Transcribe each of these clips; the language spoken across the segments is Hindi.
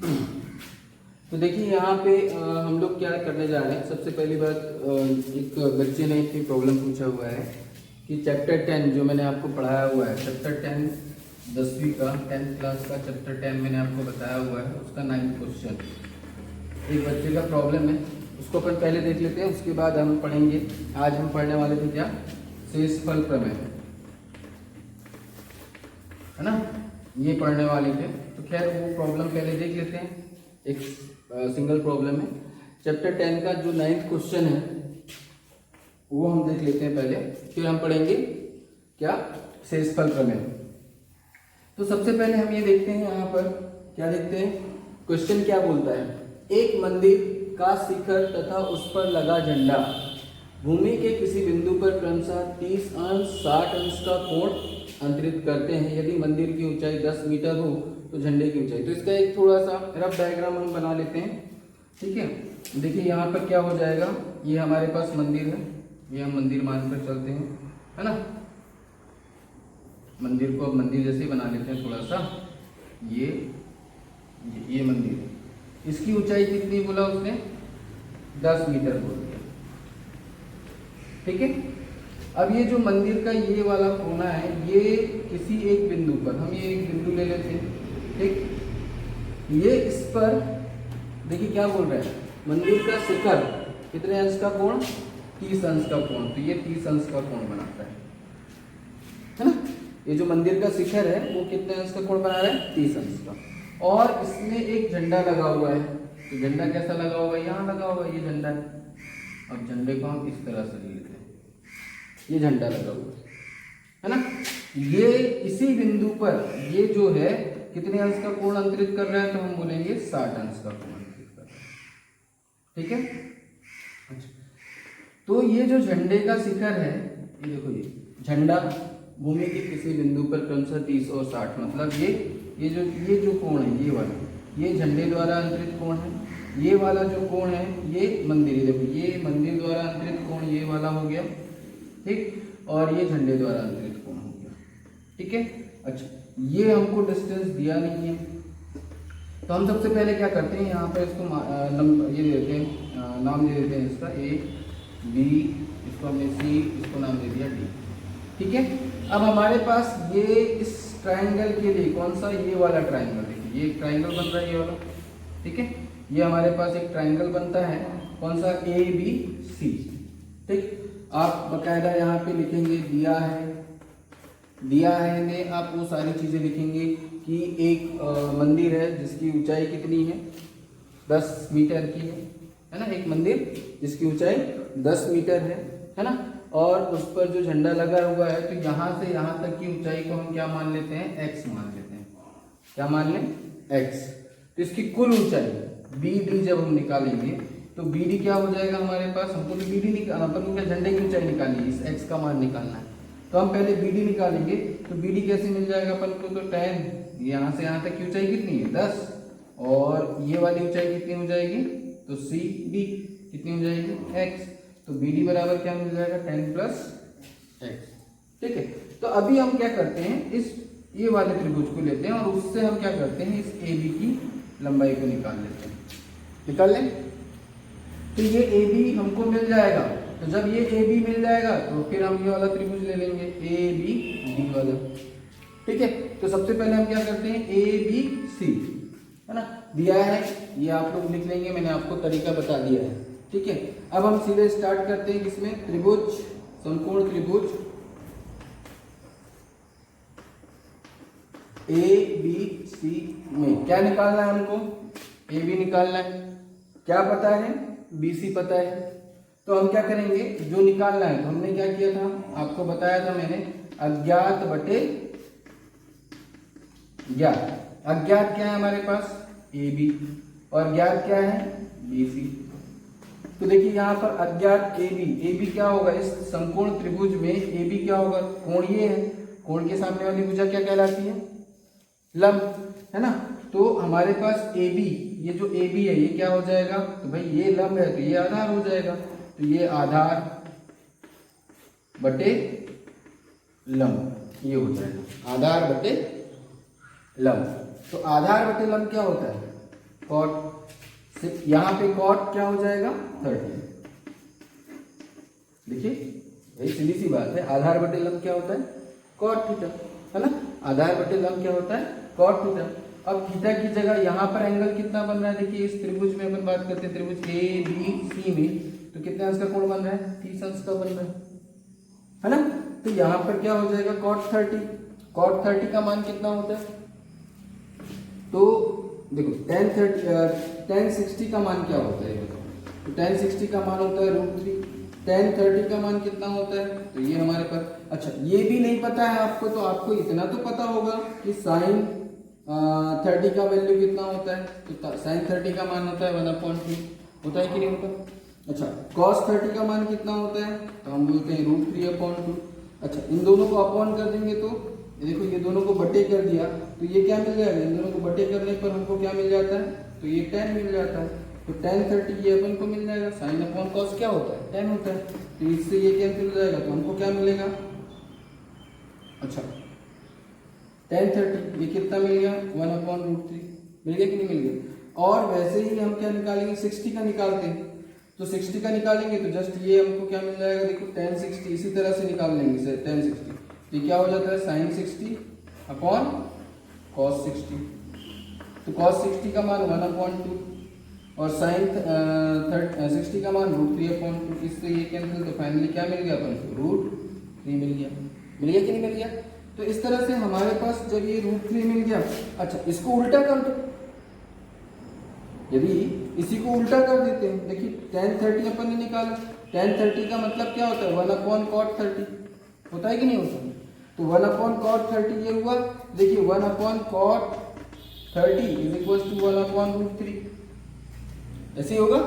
तो देखिए यहाँ पे हम लोग क्या करने जा रहे हैं। सबसे पहली बात, एक बच्चे ने एक प्रॉब्लम पूछा हुआ है कि चैप्टर 10 जो मैंने आपको पढ़ाया हुआ है, चैप्टर 10 10वीं का 10th क्लास का चैप्टर 10 मैंने आपको बताया हुआ है, उसका 9th क्वेश्चन एक बच्चे का प्रॉब्लम है। उसको अपन पहले देख लेते हैं, उसके बाद हम पढ़ेंगे। आज हम पढ़ने वाले थे क्या, शेषफल प्रमेय, है ना, ये पढ़ने वाले थे। तो खैर वो प्रॉब्लम पहले देख लेते हैं। एक सिंगल प्रॉब्लम है चैप्टर 10 का, जो 9th क्वेश्चन है वो हम देख लेते हैं पहले, फिर हम पढ़ेंगे क्या, शेषफल प्रमेय। तो सबसे पहले हम ये देखते हैं, यहाँ पर क्या देखते हैं, क्वेश्चन क्या बोलता है। एक मंदिर का शिखर तथा उस पर लगा झंडा भूमि के किसी बिंदु पर क्रमशः 30 अंश 60 अंश का कोण अंतरित करते हैं। यदि मंदिर की ऊंचाई 10 मीटर हो तो झंडे की ऊंचाई। तो इसका एक थोड़ा सा रफ डायग्राम हम बना लेते हैं, ठीक है। देखिए यहाँ पर क्या हो जाएगा, ये हमारे पास मंदिर है, ये हम मंदिर मानकर चलते हैं, है ना। मंदिर को अब मंदिर जैसे बना लेते हैं थोड़ा सा। ये मंदिर है, इसकी ऊंचाई कितनी बोला उसने, 10 मीटर बोल दिया, ठीक है। अब ये जो मंदिर का ये वाला कोना है, ये किसी एक बिंदु पर, हम ये एक बिंदु ले लेते हैं, ठीक। ये इस पर देखिए क्या बोल रहा है, मंदिर का शिखर कितने अंश का कोण, 30 अंश का कोण। तो ये 30 अंश का कोण बनाता है ना। ये जो मंदिर का शिखर है वो कितने अंश का कोण बना रहा है, 30 अंश का। और इसमें एक झंडा लगा हुआ है। तो झंडा कैसा लगा हुआ है, यहाँ लगा हुआ है, ये झंडा है। अब झंडे को हम इस तरह से ले लेते हैं, ये झंडा लगा हुआ है ना। ये इसी बिंदु पर ये जो है कितने अंश का कोण अंतरित कर रहा है, तो हम बोलेंगे 60 अंश का कोण अंतरित कर रहा है, ठीक है। अच्छा, तो ये जो झंडे का शिखर है, ये देखो, ये झंडा भूमि के किसी बिंदु पर क्रमशः 30 और 60, मतलब ये जो कोण है, ये वाला, ये झंडे द्वारा अंतरित कोण है। ये वाला जो कोण है ये मंदिर, देखो ये मंदिर द्वारा अंतरित कोण ये वाला हो गया, ठीक। और ये झंडे द्वारा अंतरित कोण हो गया, ठीक है। अच्छा, ये हमको डिस्टेंस दिया नहीं है, तो हम सबसे पहले क्या करते हैं, यहाँ पर इसको ये दे देते हैं, नाम दे देते हैं इसका A B, इसको हमने C, इसको नाम दे दिया D, ठीक है। अब हमारे पास ये इस ट्राइंगल के लिए कौन सा, ये वाला ट्राइंगल, देखिए ये एक ट्राइंगल बन रहा है, ये वाला, ठीक है। ये हमारे पास एक ट्राइंगल बनता है, कौन सा, ABC, ठीक। आप बकायदा यहाँ पे लिखेंगे दिया है में आप वो सारी चीजें लिखेंगे कि एक मंदिर है जिसकी ऊंचाई कितनी है, 10 मीटर की है ना। एक मंदिर जिसकी ऊंचाई 10 मीटर है ना। और उस पर जो झंडा लगा हुआ है, तो यहाँ से यहाँ तक की ऊंचाई को हम क्या मान लेते हैं, x मान लेते हैं। क्या मान लें, x। तो इसकी कुल ऊंचाई BD जब हम निकालेंगे तो BD क्या हो जाएगा हमारे पास, हमको तो BD निकालना, अपन को झंडे की ऊंचाई निकालनी है, इस x का मान निकालना है। तो हम पहले BD निकालेंगे, तो BD कैसे मिल जाएगा अपन को, तो 10, यहाँ से यहाँ तक की ऊंचाई कितनी है, 10, और ये वाली ऊंचाई कितनी हो जाएगी, तो CD कितनी हो जाएगी, x। तो BD बराबर क्या मिल जाएगा, 10 प्लस x, ठीक है। तो अभी हम क्या करते हैं, इस ये वाले त्रिभुज को लेते हैं और उससे हम क्या करते हैं, इस AB की लंबाई को निकाल लेते हैं, निकाल लें। तो ये AB हमको मिल जाएगा, तो जब ये AB मिल जाएगा तो फिर हम ये वाला त्रिभुज ले लेंगे ABD वाला, ठीक है। तो सबसे पहले हम क्या करते हैं, ABC, है ना, दिया है, ये आप लोग लिख लेंगे, मैंने आपको तरीका बता दिया है, ठीक है। अब हम सीधे स्टार्ट करते हैं किसमें, त्रिभुज, समकोण त्रिभुज ABC में क्या निकालना है हमको, AB निकालना है। क्या पता है, BC पता है। तो हम क्या करेंगे, जो निकालना है, तो हमने क्या किया था, आपको बताया था मैंने, अज्ञात बटे ज्ञात। अज्ञात क्या है हमारे पास, AB, और ज्ञात क्या है, BC। तो देखिए यहाँ पर अज्ञात AB क्या होगा, इस समकोण त्रिभुज में AB क्या होगा, कोण ये है, कोण के सामने वाली भुजा क्या कहलाती है, लंब, है ना। तो हमारे पास AB, ये जो AB है ये क्या हो जाएगा, तो भाई ये लंब है तो ये आधार हो जाएगा, तो ये आधार बटे लंब, ये हो जाएगा आधार बटे लंब। तो आधार बटे लंब क्या होता है, कॉट। यहाँ पे कॉट क्या हो जाएगा 30। देखिए भाई सीधी सी बात है, आधार बटे लंब क्या होता है कॉट थीटा, है ना। आधार बटे लंब क्या होता है कॉट थीटा। अब थीटा की जगह यहाँ पर एंगल कितना बन रहा है, देखिए इस त्रिभुज में अपन बात करते हैं, त्रिभुज ए बी सी में, तो कितने अंश का कोण बन रहा है 30 अंश का बन रहा है ना। तो यहाँ पर क्या हो जाएगा cot 30। cot 30 का मान कितना होता है, तो देखो tan 60 का मान क्या होता है, तो tan 60 का मान होता है √3। tan 30 का मान कितना होता है, तो ये हमारे पास, अच्छा ये भी नहीं पता है आपको, तो आपको इतना तो पता होगा कि sin 30 का वैल्यू कितना होता है, तो sin 30 का मान होता है 1/3, होता है कि नहीं होता। अच्छा cos 30 का मान कितना होता है, तो हम बोलते हैं √3/2। अच्छा इन दोनों को अपॉन कर देंगे तो देखो ये दोनों को बटे कर दिया, तो ये क्या मिल जाएगा, इन दोनों को बटे करने पर हमको क्या मिल जाता है, तो ये tan मिल जाता है। तो tan 30 ये अपन को मिल जाएगा, sin/cos क्या होता है tan होता है, तो इससे ये कैंसिल हो जाएगा, तो हमको क्या मिलेगा, अच्छा tan 30 ये कितना मिल गया 1/√3, मिल गया कि नहीं मिल गया। और वैसे ही हम क्या निकालेंगे 60 का निकालते हैं, तो 60 का निकालेंगे तो जस्ट ये हमको क्या मिल जाएगा, देखो tan 60 इसी तरह से निकाल लेंगे सर tan 60, ये क्या हो जाता है sin 60/cos 60, तो cos 60 का मान 1/2 और sin 60 का मान √3/2, इससे ये कैंसिल, तो फाइनली क्या मिल गया अपन को √3 मिल गया। मिल गया कि नहीं मिल गया। तो इस तरह से हमारे पास जब ये √3 मिल गया, अच्छा इसको उल्टा कर दो, यदि इसी को उल्टा कर देते हैं, देखिए tan 30 अपन ने निकाला, tan 30 का मतलब क्या होता है 1/cot 30, होता है कि नहीं होता, तो 1/cot 30 ये हुआ, देखिए 1/cot 30 = 1/√3, ऐसे ही होगा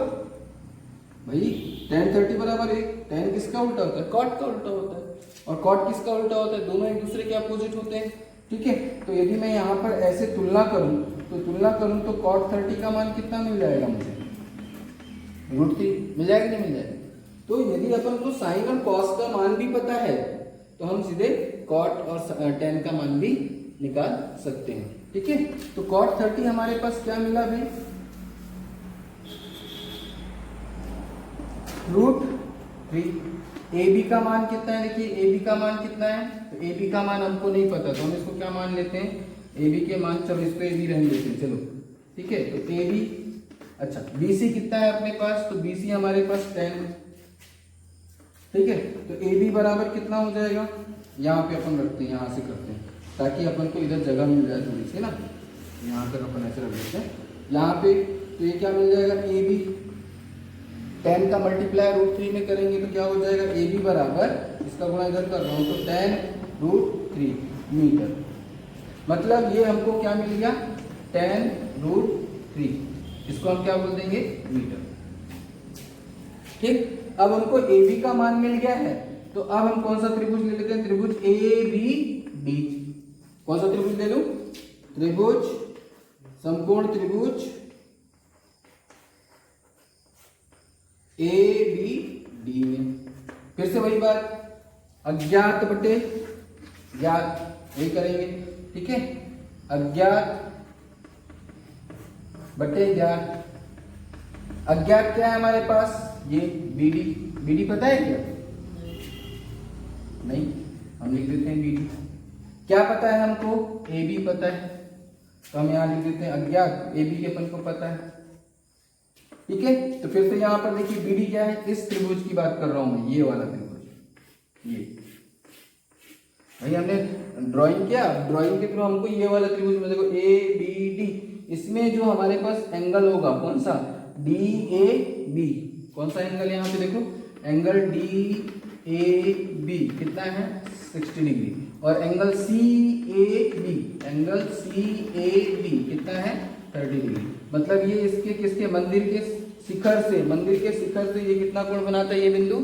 भाई। tan 30 बराबर 1, tan किसका उल्टा होता है cot का उल्टा होता है, और cot किसका उल्टा होता है, दोनों एक दूसरे के अपोजिट होते हैं, ठीक है। तो यदि मैं यहाँ पर ऐसे तुलना करूं तो cot 30 का मान कितना मिल जाएगा मुझे √3 मिल जाएगा नहीं मिल जाएगा। तो यदि अपन को sin और cos का मान भी पता है तो हम सीधे cot और tan का मान भी निकाल सकते हैं, ठीक है। तो cot 30 हमारे पास क्या मिला भाई √3। AB का मान कितना है, देखिए AB का मान कितना है, तो AB का मान हमको नहीं पता, तो हम इसको क्या मान लेते हैं AB के मान, चलो इसको AB रहने देते हैं, चलो ठीक है। तो AB, अच्छा BC कितना है अपने पास, तो BC हमारे पास 10, ठीक है। तो AB बराबर कितना हो जाएगा, यहाँ पे अपन रखते हैं, यहाँ से करते हैं ताकि अपन को इधर जगह मिल जाए थोड़ी सी ना, यहाँ पर अपन ऐसे रख देते हैं यहाँ पे, तो ये क्या मिल जाएगा AB 10 का मल्टीप्लाई √3 में करेंगे तो क्या हो जाएगा, AB बराबर, इसका गुणा इधर कर रहा हूँ तो tan √3 मीटर, मतलब ये हमको क्या मिल गया tan √3, इसको हम क्या बोल देंगे मीटर, ठीक। अब हमको AB का मान मिल गया है, तो अब हम कौन सा त्रिभुज ले लेते हैं, त्रिभुज ABD, कौन सा त्रिभुज ले लूं, त्रिभुज समकोण त्रिभुज ABD में, फिर से वही बात, अज्ञात बटे ज्ञात, वही करेंगे, ठीक है। अज्ञात बटे ज्ञात, अज्ञात क्या है हमारे पास, ये BD पता है क्या, नहीं, हम लिख देते हैं BD। क्या पता है हमको, AB पता है, तो हम यहाँ लिख देते हैं अज्ञात, AB के अपन को पता है, ठीक है। तो फिर से यहाँ पर देखिए BD क्या है, इस त्रिभुज की बात कर रहा हूं मैं, ये वाला त्रिभुज, ये भाई हमने ड्राइंग किया, ड्राइंग के थ्रू हमको ये वाला त्रिभुज में देखो ABD, इसमें जो हमारे पास एंगल होगा कौन सा DAB, कौन सा एंगल यहाँ पे देखो, एंगल DAB कितना है 60 डिग्री, और एंगल CAB कितना है 30 डिग्री, मतलब ये इसके किसके, मंदिर के शिखर से ये कितना कोण बनाता है, ये बिंदु,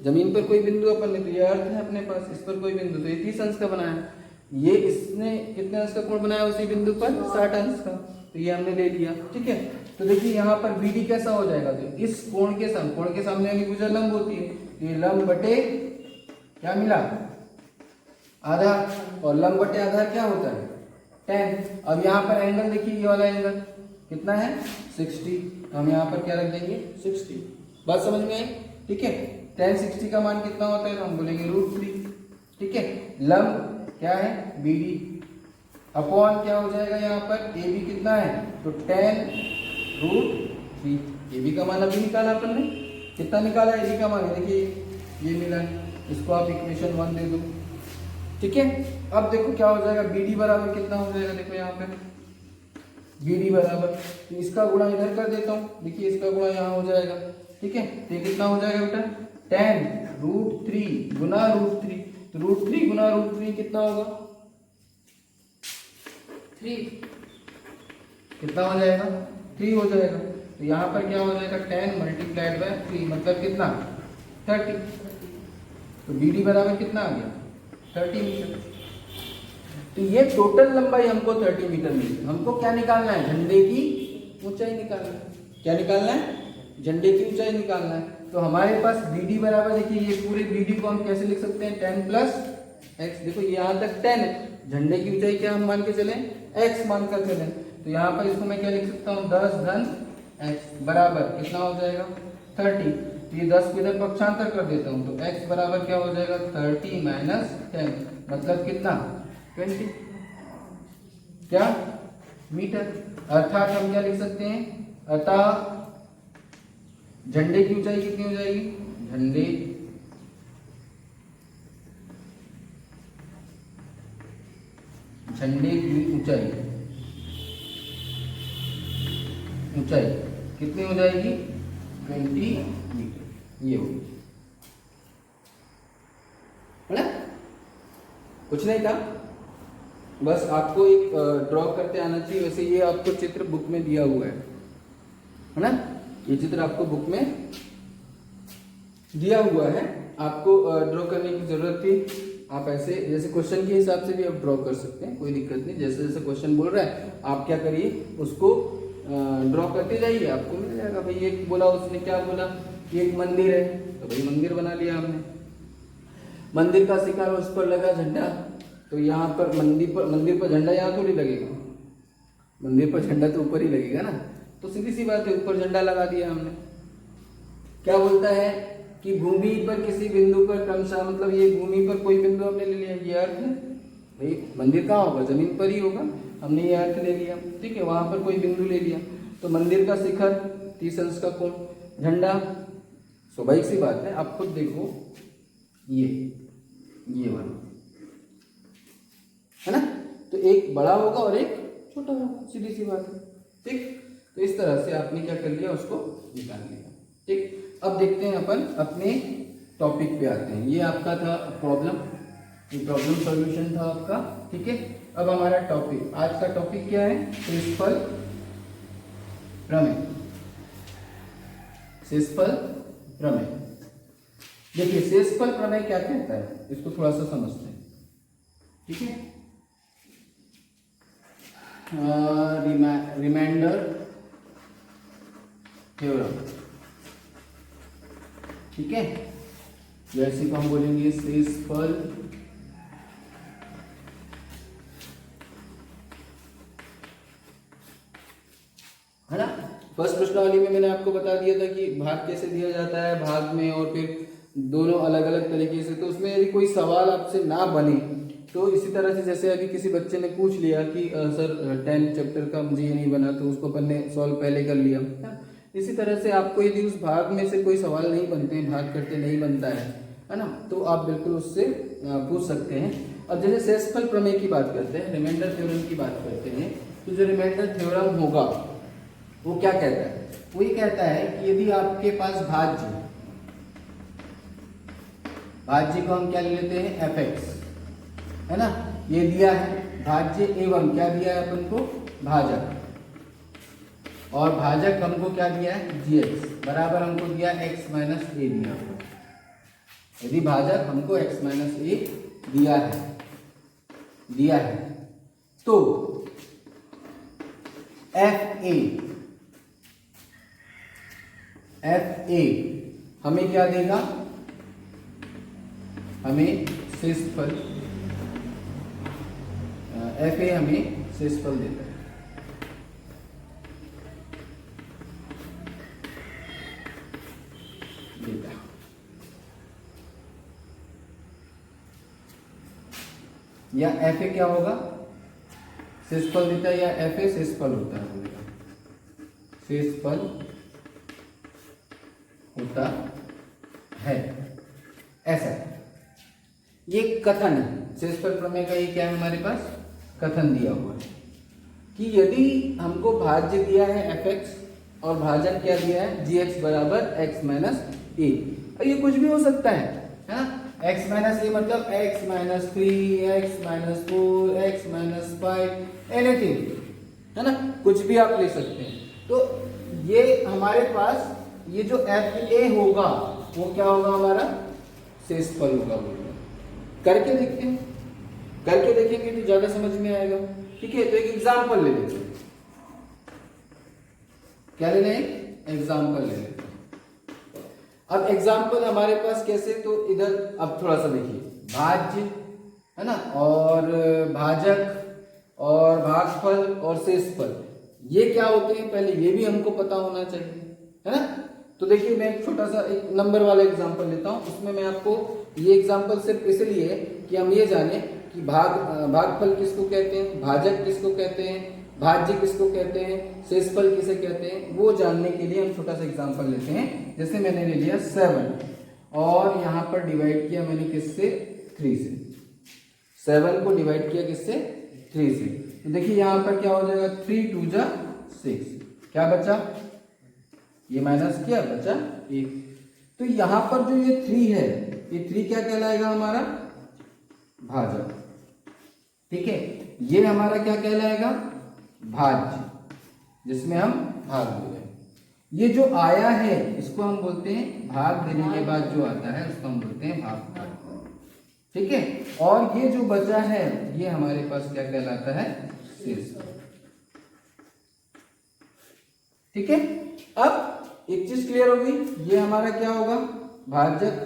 जमीन पर कोई बिंदु अपन ने, तो ये अर्थ है अपने पास, इस पर कोई बिंदु, तो ये 30 अंश का बनाया, ये इसने कितने अंश का कोण बनाया उसी बिंदु पर 60 अंश का, तो ये हमने ले लिया, ठीक है। तो देखिए यहाँ पर BD कैसा हो जाएगा, तो इस कोण के सामने वाली भुजा लंब होती है, तो ये लंब बटे क्या मिला आधार, और लंब बटे आधार क्या होता है tan। अब यहाँ पर एंगल देखिए, ये वाला एंगल कितना है 60, हम यहाँ पर क्या रख देंगे 60। बात समझ में आई? ठीक है, tan 60 का मान कितना होता है तो हम बोलेंगे √3। ठीक है, लंब क्या है BD, अपॉन क्या हो जाएगा यहाँ पर AB कितना है तो tan √3। AB का मान अभी निकाला अपन ने, कितना निकाला AB का मान, देखिए ये मिला, इसको आप इक्वेशन 1 दे दो। ठीक है, अब देखो क्या हो जाएगा, BD बराबर कितना हो जाएगा, देखो यहाँ पे BD बराबर, तो इसका गुणा इधर कर देता हूँ, देखिए इसका गुणा यहाँ हो जाएगा। ठीक है, तो ये कितना हो जाएगा बेटा tan √3 गुना √3, तो √3 गुना √3 कितना होगा 3, कितना हो जाएगा 3 हो जाएगा। तो यहाँ पर क्या हो जाएगा tan मल्टीप्लाइड बाय 3 मतलब कितना 30, तो BD बराबर कितना आ गया 30 मीटर। तो ये टोटल लंबाई हमको 30 मीटर मिली। हमको क्या निकालना है, झंडे की ऊंचाई निकालना है। क्या निकालना है, झंडे की ऊंचाई निकालना है। तो हमारे पास BD बराबर, देखिए ये पूरे BD को हम कैसे लिख सकते हैं, 10 प्लस x। देखो यहाँ तक 10 है, झंडे की ऊंचाई क्या हम मान के चले x मान कर चले, तो यहाँ पर इसको मैं क्या लिख सकता हूँ 10 धन x बराबर कितना हो जाएगा 30। तो ये 10 को इधर पक्षांतर कर देता हूँ, तो x बराबर क्या हो जाएगा 30 माइनस 10 मतलब कितना 20 क्या मीटर। अर्थात हम क्या लिख सकते हैं, अतः झंडे की ऊंचाई कितनी हो जाएगी, झंडे की ऊंचाई कितनी हो जाएगी 20 मीटर। ये होगी, है ना, कुछ नहीं था, बस आपको एक ड्रॉ करते आना चाहिए। वैसे ये आपको चित्र बुक में दिया हुआ है ना, ये चित्र आपको बुक में दिया हुआ है, आपको ड्रॉ करने की जरूरत थी। आप ऐसे जैसे क्वेश्चन के हिसाब से भी आप ड्रॉ कर सकते हैं, कोई दिक्कत नहीं। जैसे जैसे क्वेश्चन बोल रहा है आप क्या करिए, उसको ड्रॉ करते जाइए, आपको मिल जाएगा। भाई एक बोला, उसने क्या बोला कि एक मंदिर है, तो भाई मंदिर बना लिया हमने। मंदिर का शिखर, उस पर लगा झंडा, तो यहाँ पर मंदिर पर झंडा यहाँ थोड़ी लगेगा, मंदिर पर झंडा तो ऊपर ही लगेगा ना, तो सीधी सी बात है ऊपर झंडा लगा दिया हमने। क्या बोलता है कि भूमि पर किसी बिंदु पर क्रमशः, मतलब ये भूमि पर कोई बिंदु हमने ले लिया, ये अर्थ है भाई, मंदिर कहाँ होगा जमीन पर ही होगा, हमने ये अर्थ ले लिया। ठीक है, वहां पर कोई बिंदु ले लिया, तो मंदिर का शिखर 30 अंश का कोण, झंडा, स्वाभाविक सी बात है, आप खुद देखो ये वाला है ना, तो एक बड़ा होगा और एक छोटा होगा, सीधी सी बात है। ठीक, तो इस तरह से आपने क्या कर लिया, उसको निकाल लिया। ठीक, अब देखते हैं अपन अपने टॉपिक पे आते हैं। ये आपका था प्रॉब्लम, ये प्रॉब्लम सॉल्यूशन था आपका। ठीक है, अब हमारा टॉपिक, आज का टॉपिक क्या है, शेषफल प्रमेय। शेषफल प्रमेय, देखिए शेषफल प्रमेय क्या कहता है, इसको थोड़ा सा समझते हैं। ठीक है, रिमाइंडर थ्योरम। ठीक है, जैसे को हम बोलेंगे शेषफल है ना। फर्स्ट प्रश्नावली में मैंने आपको बता दिया था कि भाग कैसे दिया जाता है, भाग में और फिर दोनों अलग अलग तरीके से। तो उसमें यदि कोई सवाल आपसे ना बने तो इसी तरह से, जैसे अभी किसी बच्चे ने पूछ लिया कि सर 10 चैप्टर का मुझे ये नहीं बना, तो उसको अपन ने सॉल्व पहले कर लिया। इसी तरह से आपको यदि उस भाग में से कोई सवाल नहीं बनते हैं, भाग करते नहीं बनता है ना, तो आप बिल्कुल उससे पूछ सकते हैं। अब जैसे शेषफल प्रमेय की बात करते हैं, रिमाइंडर थ्योरम की बात करते हैं, तो जो रिमाइंडर थ्योरम होगा वो क्या कहता है, वो ये कहता है कि यदि आपके पास भाज्य को हम क्या ले लेते हैं fx, है ना, ये दिया है भाज्य एवं क्या दिया है अपन को भाजक, और भाजक हमको क्या दिया है gx बराबर हमको दिया x माइनस ए दिया। यदि भाजक हमको x माइनस ए दिया है तो fa हमें क्या देगा, हमें शेषफल, fa हमें शेषफल देता है। या एफ ए क्या होगा, शेषफल देता है, या एफ ए शेषफल होता है, बोलेगा शेषफल होता है, ऐसा ये कथन है। शेषफल प्रमेय का ये क्या है, हमारे पास कथन दिया हुआ है कि यदि हमको भाज्य दिया है एफ एक्स और भाजन क्या दिया है जी एक्स बराबर एक्स माइनस ए, और ये कुछ भी हो सकता है ना, एक्स माइनस ए मतलब x minus 3, x minus 4, x minus 5, anything, है ना, कुछ भी आप ले सकते हैं। तो ये हमारे पास ये जो एफ ए होगा वो क्या होगा, हमारा शेषफल होगा। करके देखते हैं, करके देखेंगे तो ज्यादा समझ में आएगा। ठीक है, तो एक एग्जाम्पल ले लेते हैं। क्या ले लें, एग्जाम्पल ले लेते हैं। अब एग्जाम्पल हमारे पास कैसे, तो इधर अब थोड़ा सा देखिए, भाज्य है ना, और भाजक और भागफल और शेषफल, ये क्या होते हैं पहले ये भी हमको पता होना चाहिए, है ना। तो देखिए मैं एक छोटा सा एक नंबर वाला एग्जाम्पल लेता हूं, उसमें मैं आपको ये एग्जाम्पल सिर्फ इसलिए कि हम ये जाने कि भागफल किसको कहते हैं, भाजक किसको कहते हैं, भाज्य किसको कहते हैं, शेषफल किसे कहते हैं, वो जानने के लिए हम छोटा सा एग्जाम्पल लेते हैं। जैसे मैंने ले लिया 7 और यहाँ पर डिवाइड किया मैंने किससे, 3 से। 7 को डिवाइड किया किससे, 3 से। तो देखिए यहाँ पर क्या हो जाएगा, 3 2 जा 6, क्या बचा, ये माइनस किया, बचा 1। तो यहाँ पर जो ये 3 है, ये 3 क्या कहलाएगा, हमारा भाजक। ठीक है, ये हमारा क्या कहलाएगा, भाज्य, जिसमें हम भाग दे रहे हैं। ये जो आया है इसको हम बोलते हैं भाग देने के बाद जो आता है उसको हम बोलते हैं भागफल। ठीक है, और ये जो बचा है ये हमारे पास क्या कहलाता है, शेषफल। ठीक है, अब एक चीज क्लियर होगी, ये हमारा क्या होगा, भाजक,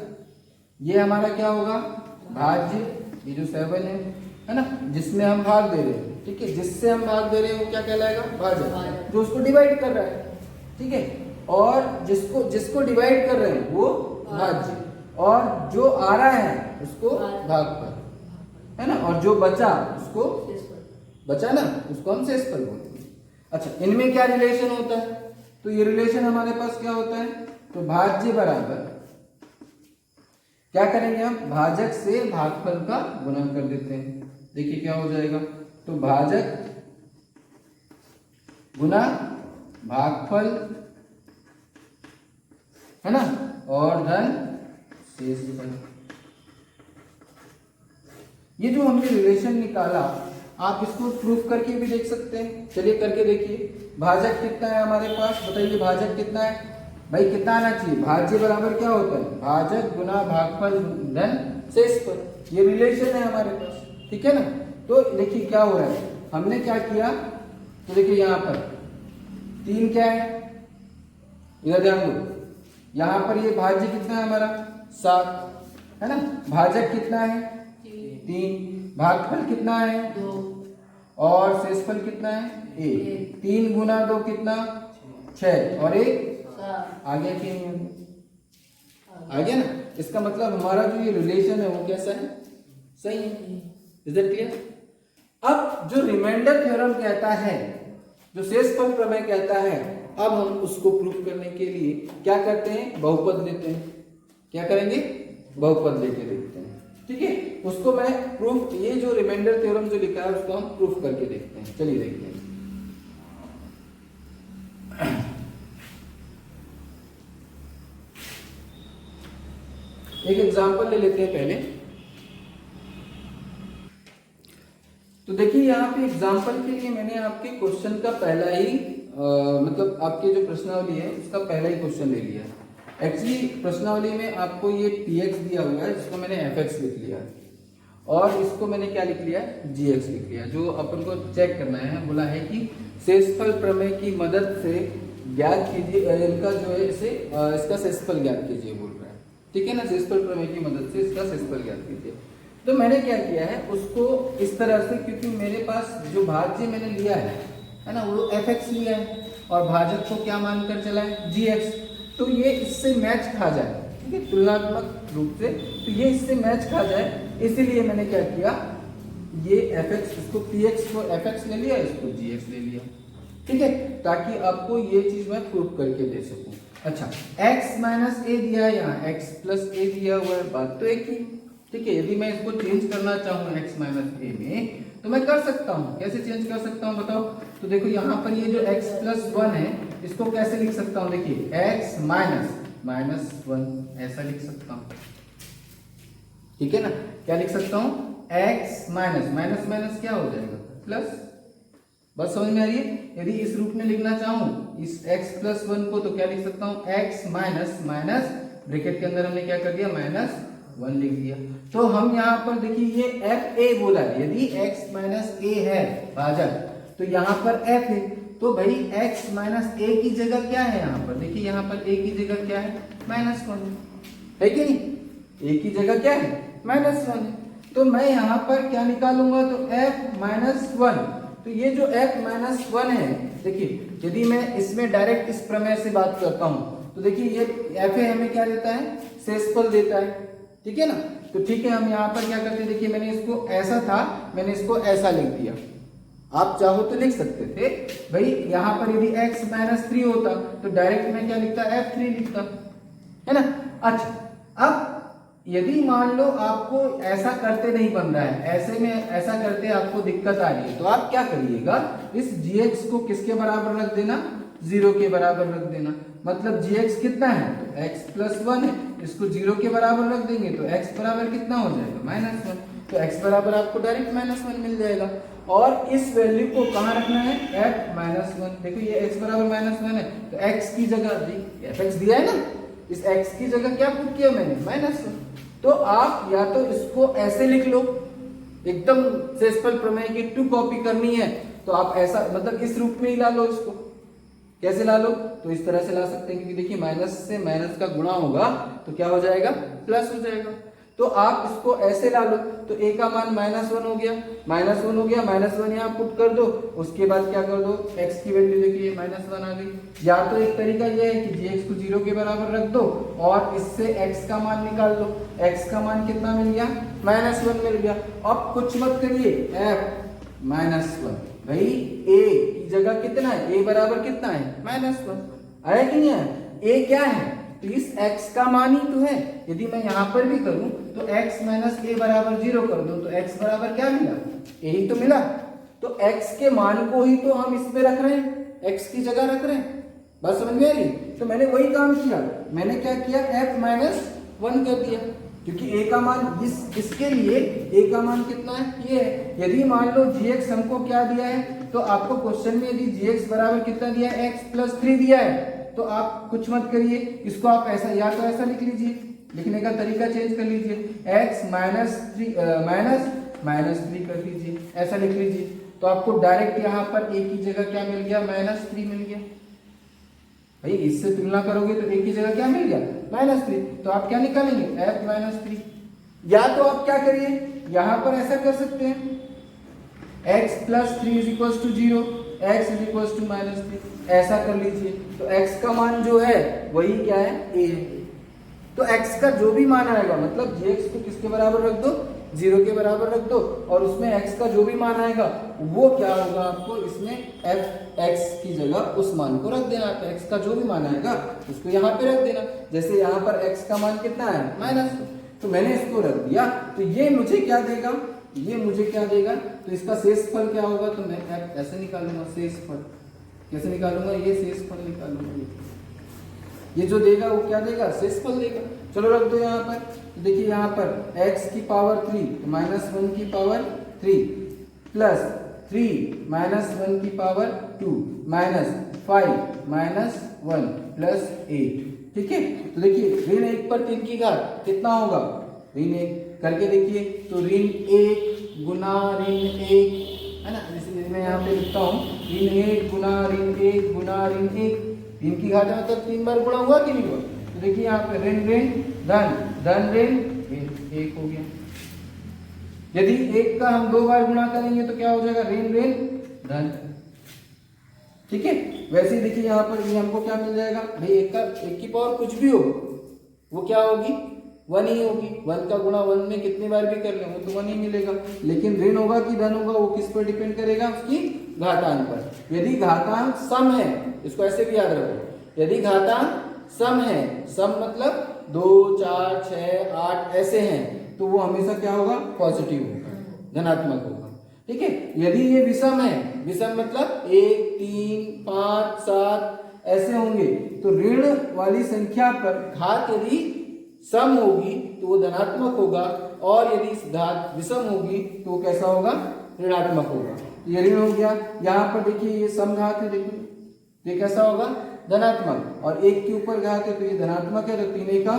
ये हमारा क्या होगा, भाज्य, ये जो 7 है ना, जिसमें हम भाग दे रहे हैं। ठीक है, जिससे हम भाग दे रहे हैं वो क्या कहलाएगा, भाजक, जो उसको डिवाइड कर रहा है। ठीक है, और जिसको डिवाइड कर रहे हैं वो भाज्य, और जो आ रहा है उसको भागफल, है ना, और जो बचा उसको बचा ना, उसको हम शेषफल बोलेंगे। अच्छा, इनमें क्या रिलेशन होता है, तो ये रिलेशन हमारे पास क्या होता है, तो भाज्य बराबर क्या करेंगे हम, भाजक से भागफल का गुणा कर देते हैं। देखिए क्या हो जाएगा, तो भाजक गुना भागफल, है ना, और धन शेषफल। ये जो हमने रिलेशन निकाला आप इसको प्रूफ करके भी देख सकते हैं। चलिए करके देखिए, भाजक कितना है हमारे पास, बताइए भाजक कितना है भाई, कितना आना चाहिए, भाज्य बराबर क्या होता है, भाजक गुना भागफल धन शेषफल। ये रिलेशन है हमारे पास। ठीक है ना, तो देखिए क्या हो रहा है, हमने क्या किया, तो देखिए यहाँ पर 3 क्या है, इधर ध्यान दो, यहाँ पर ये भाज्य कितना है हमारा 7, है ना, भाजक कितना है 3, भागफल कितना है 2, और शेषफल कितना है 1। 3 गुना 2 कितना 6, और 1 आगे आ गया ना। इसका मतलब हमारा जो ये रिलेशन है वो कैसा है, सही है। Is that clear. अब जो रिमाइंडर थ्योरम कहता है, जो शेषफल प्रमेय कहता है, अब हम उसको प्रूफ करने के लिए क्या करते हैं, बहुपद लेते हैं। क्या करेंगे, बहुपद लेके देखते हैं। ठीक है, उसको मैं प्रूफ, ये जो रिमाइंडर थ्योरम जो लिखा है उसको हम प्रूफ करके देखते हैं। चलिए देखते हैं। एक एग्जांपल ले लेते हैं पहले। तो देखिए यहाँ पे एग्जांपल के लिए मैंने आपके क्वेश्चन का पहला ही मतलब आपके जो प्रश्नावली है उसका पहला ही क्वेश्चन ले लिया है। एक्चुअली प्रश्नावली में आपको ये px दिया हुआ है जिसको मैंने fx लिख लिया है, और इसको मैंने क्या लिख लिया है, gx लिख लिया। जो अपन को चेक करना है, बोला है कि शेषफल प्रमेय की मदद से ज्ञात कीजिए, इनका जो है इसे इसका शेषफल ज्ञात कीजिए बोल रहा है। ठीक है ना, शेषफल प्रमेय की मदद से इसका शेषफल ज्ञात कीजिए। तो मैंने क्या किया है, उसको इस तरह से, क्योंकि मेरे पास जो भाज्य मैंने लिया है ना, वो fx लिया है, और भाजक को क्या मानकर चला है, gx। तो ये इससे मैच खा जाए, ठीक है, तुलनात्मक रूप से, तो ये इससे मैच खा जाए, इसीलिए मैंने क्या किया, ये fx, इसको px को fx ले लिया, इसको gx ले लिया, ठीक है, ताकि आपको ये चीज मैं प्रूव करके दे सकूं। अच्छा, x माइनस a दिया है, यहाँ x प्लस a दिया हुआ है, बात तो एक ही, ठीक है। यदि मैं इसको चेंज करना चाहूँ x माइनस a में तो मैं कर सकता हूँ। कैसे चेंज कर सकता हूँ बताओ? तो देखो यहाँ पर ये जो x प्लस 1 है इसको कैसे लिख सकता हूँ? देखिए x माइनस 1 ऐसा लिख सकता हूँ, ठीक है ना। क्या लिख सकता हूँ? x माइनस माइनस क्या हो जाएगा? प्लस। बस समझ में आ रही है? यदि इस रूप में लिखना चाहूँ इस x प्लस 1 को तो क्या लिख सकता हूँ? x माइनस ब्रैकेट के अंदर हमने क्या कर दिया? माइनस 1 लिख दिया। तो हम यहाँ पर देखिए ये एफ ए बोला है, यदि x माइनस ए है भाजक तो यहाँ पर f है, तो भाई x माइनस ए की जगह क्या है? यहाँ पर देखिए, यहाँ पर a की जगह क्या है? माइनस 1 है कि नहीं? a की जगह क्या है? माइनस 1 है। तो मैं यहाँ पर क्या निकालूंगा? तो f माइनस 1। तो ये जो f माइनस 1 है, देखिए यदि मैं इसमें डायरेक्ट इस प्रमेय से बात करता हूँ तो देखिए ये f हमें क्या देता है? शेषफल देता है, ठीक है ना। तो ठीक है, हम यहाँ पर क्या करते हैं? देखिए मैंने इसको ऐसा था, मैंने इसको ऐसा लिख दिया। आप चाहो तो लिख सकते थे भाई, यहाँ पर यदि x माइनस 3 होता तो डायरेक्ट मैं क्या लिखता? f3 लिखता, है ना। अच्छा, अब यदि मान लो आपको ऐसा करते नहीं बन रहा है, ऐसे में ऐसा करते आपको दिक्कत आ रही है, तो आप क्या करिएगा? इस gx को किसके बराबर रख देना? 0 के बराबर रख देना। मतलब gx कितना है? तो x प्लस 1 है, इसको 0 के बराबर रख देंगे तो x बराबर कितना हो जाएगा? माइनस 1। तो x बराबर आपको डायरेक्ट माइनस 1 मिल जाएगा। और इस वैल्यू को कहाँ रखना है? f minus 1। देखो ये x बराबर माइनस 1 है, तो x की जगह fx दिया है ना, इस x की जगह क्या पुट किया मैंने? माइनस 1। तो आप या तो इसको ऐसे लिख लो, एकदम शेषफल प्रमेय की 2 कॉपी करनी है तो आप ऐसा, मतलब इस रूप में ही ला लो इसको। कैसे ला लो? तो इस तरह से ला सकते हैं, क्योंकि देखिए माइनस से माइनस का गुणा होगा तो क्या हो जाएगा? प्लस हो जाएगा। तो आप इसको ऐसे ला लो, तो a का मान माइनस 1 हो गया, माइनस 1 यहाँ पुट कर दो, उसके बाद क्या कर दो? x की वैल्यू देखिए माइनस 1 आ गई। या तो एक तरीका यह है कि gx को 0 के बराबर रख दो और इससे x का मान निकाल लो। x का मान कितना मिल गया? माइनस 1 मिल गया। अब कुछ मत करिए, f माइनस 1, भाई a की जगह कितना है? a बराबर कितना है? माइनस 1। आया कि नहीं आया? a क्या है? तो इस x का मान ही तो है। यदि मैं यहाँ पर भी करूं तो x माइनस a बराबर 0 कर दूं तो x बराबर क्या मिला? a ही तो मिला। तो x के मान को ही तो हम इसमें रख रहे हैं, x की जगह रख रहे हैं। बात समझ में आ रही? तो मैंने वही काम किया, मैंने क्या किया? f माइनस 1 कर दिया, क्योंकि a का मान इसके लिए a का मान कितना है? ये है। यदि मान लो gx हमको क्या दिया है, तो आपको क्वेश्चन में यदि gx बराबर कितना दिया है? x प्लस 3 दिया है, तो आप कुछ मत करिए, इसको आप ऐसा या तो ऐसा लिख लीजिए, लिखने का तरीका चेंज कर लीजिए, x माइनस 3 कर लीजिए, ऐसा लिख लीजिए। तो आपको डायरेक्ट यहाँ पर a की जगह क्या मिल गया? माइनस 3 मिल गया। भाई इससे तुलना करोगे तो a की जगह क्या मिल गया? माइनस 3। तो आप क्या निकालेंगे? f minus 3। या तो आप क्या करिए, यहाँ पर ऐसा कर सकते हैं, x plus 3 is equal to 0, x is equal to minus 3, ऐसा कर लीजिए। तो x का मान जो है वही क्या है? a है। तो x का जो भी मान आएगा, मतलब gx को किसके बराबर रख दो? 0 के बराबर रख दो, और उसमें x का जो भी मान आएगा वो क्या होगा? आपको इसमें f(x) की जगह उस मान को रख देना। तो x का जो भी मान आएगा उसको यहाँ पे रख देना। जैसे यहाँ पर x का मान कितना है? माइनस, तो मैंने इसको रख दिया। तो ये मुझे क्या देगा? ये मुझे क्या देगा? तो इसका शेषफल क्या होगा? तो मैं ऐसे निकालूंगा शेषफल। कैसे निकालूंगा? ये शेषफल निकालूंगा। ये जो देगा वो क्या देगा? शेषफल देगा। चलो रख दो यहाँ पर। तो देखिए यहाँ पर x की पावर 3 तो माइनस 1 की पावर 3 प्लस 3 माइनस 1 की पावर 2 माइनस 5 माइनस 1 प्लस 8। ठीक है, तो देखिए ऋण 1 पर 3 की घात कितना होगा? ऋण 1 करके देखिए, तो ऋण 1 गुना ऋण 1 है ना। जैसे मैं यहाँ पे लिखता हूँ, ऋण 1 गुना ऋण 1 गुना ऋण 1, ऋण की घात में मतलब 3 बार गुणा हुआ कि नहीं हुआ? तो देखिए यहाँ पे ऋण ऋण धन धन ऋण 1 हो गया। यदि 1 का हम 2 बार गुणा करेंगे तो क्या हो जाएगा? ऋण ऋण धन। ठीक है, वैसे ही देखिए यहाँ पर ये हमको क्या मिल जाएगा? भाई 1 की पावर कुछ भी हो वो क्या होगी? 1 ही होगी। 1 का गुणा 1 में कितनी बार भी कर ले वो तो 1 ही मिलेगा। लेकिन ऋण होगा कि धन होगा वो किस पर डिपेंड करेगा, उसकी घातांक पर। यदि घातांक सम है, इसको ऐसे भी याद रखो, यदि घातांक सम है, सम मतलब 2 4 6 8 ऐसे हैं, तो वो हमेशा क्या होगा, पॉजिटिव होगा, धनात्मक होगा। ठीक है। यदि ये विषम है, विषम मतलब 1 3 5 7 ऐसे होंगे, तो ऋण वाली संख्या पर घात यदि सम होगी तो वो धनात्मक होगा, और यदि घात विषम होगी तो वो कैसा होगा, ऋणात्मक होगा। ये ऋण हो गया। यहाँ पर देखिए ये सम घात है, देखिए ये कैसा होगा, धनात्मक, और 1 के ऊपर घात है तो ये धनात्मक है, तो 3 का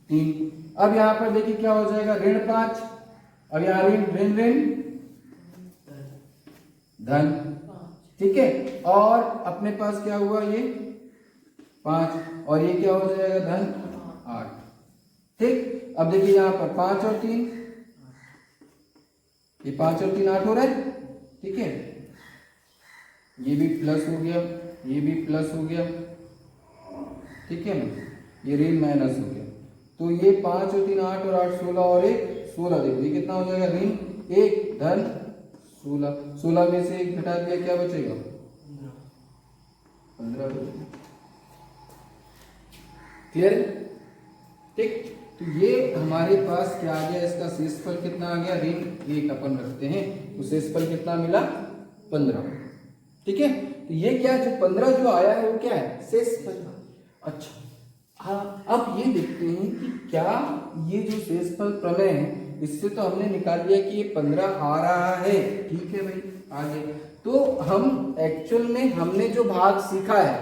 3। अब यहाँ पर देखिए क्या हो जाएगा, ऋण 5, अब यहाँ ऋण ऋण ऋण धन। ठीक है। और अपने पास क्या हुआ, ये 5, और ये क्या हो जाएगा, धन 8। ठीक। अब देखिए यहाँ पर 5 और 3, ये 5 और 3 8 हो रहा है। ठीक है। ये भी प्लस हो गया, ये भी प्लस हो गया। ठीक है ना, ये ऋण माइनस हो गया, तो ये 5 और 3 8 और 8 16 और 1 16। देखो ये कितना हो जाएगा, ऋण 1 धन 16। 16 में से 1 घटा दिया, क्या बचेगा, 15। क्लियर। ठीक। तो ये हमारे पास क्या आ गया, इसका शेषफल कितना आ गया, ऋण 1 अपन रखते हैं, तो शेषफल कितना मिला, 15। ठीक है। तो ये क्या, जो 15 जो आया है वो क्या है, शेषफल। अच्छा, हाँ, अब ये देखते हैं कि क्या ये जो शेषफल प्रमेय है, इससे तो हमने निकाल लिया कि ये 15 आ रहा है। ठीक है भाई, आगे तो हम एक्चुअल में हमने जो भाग सीखा है,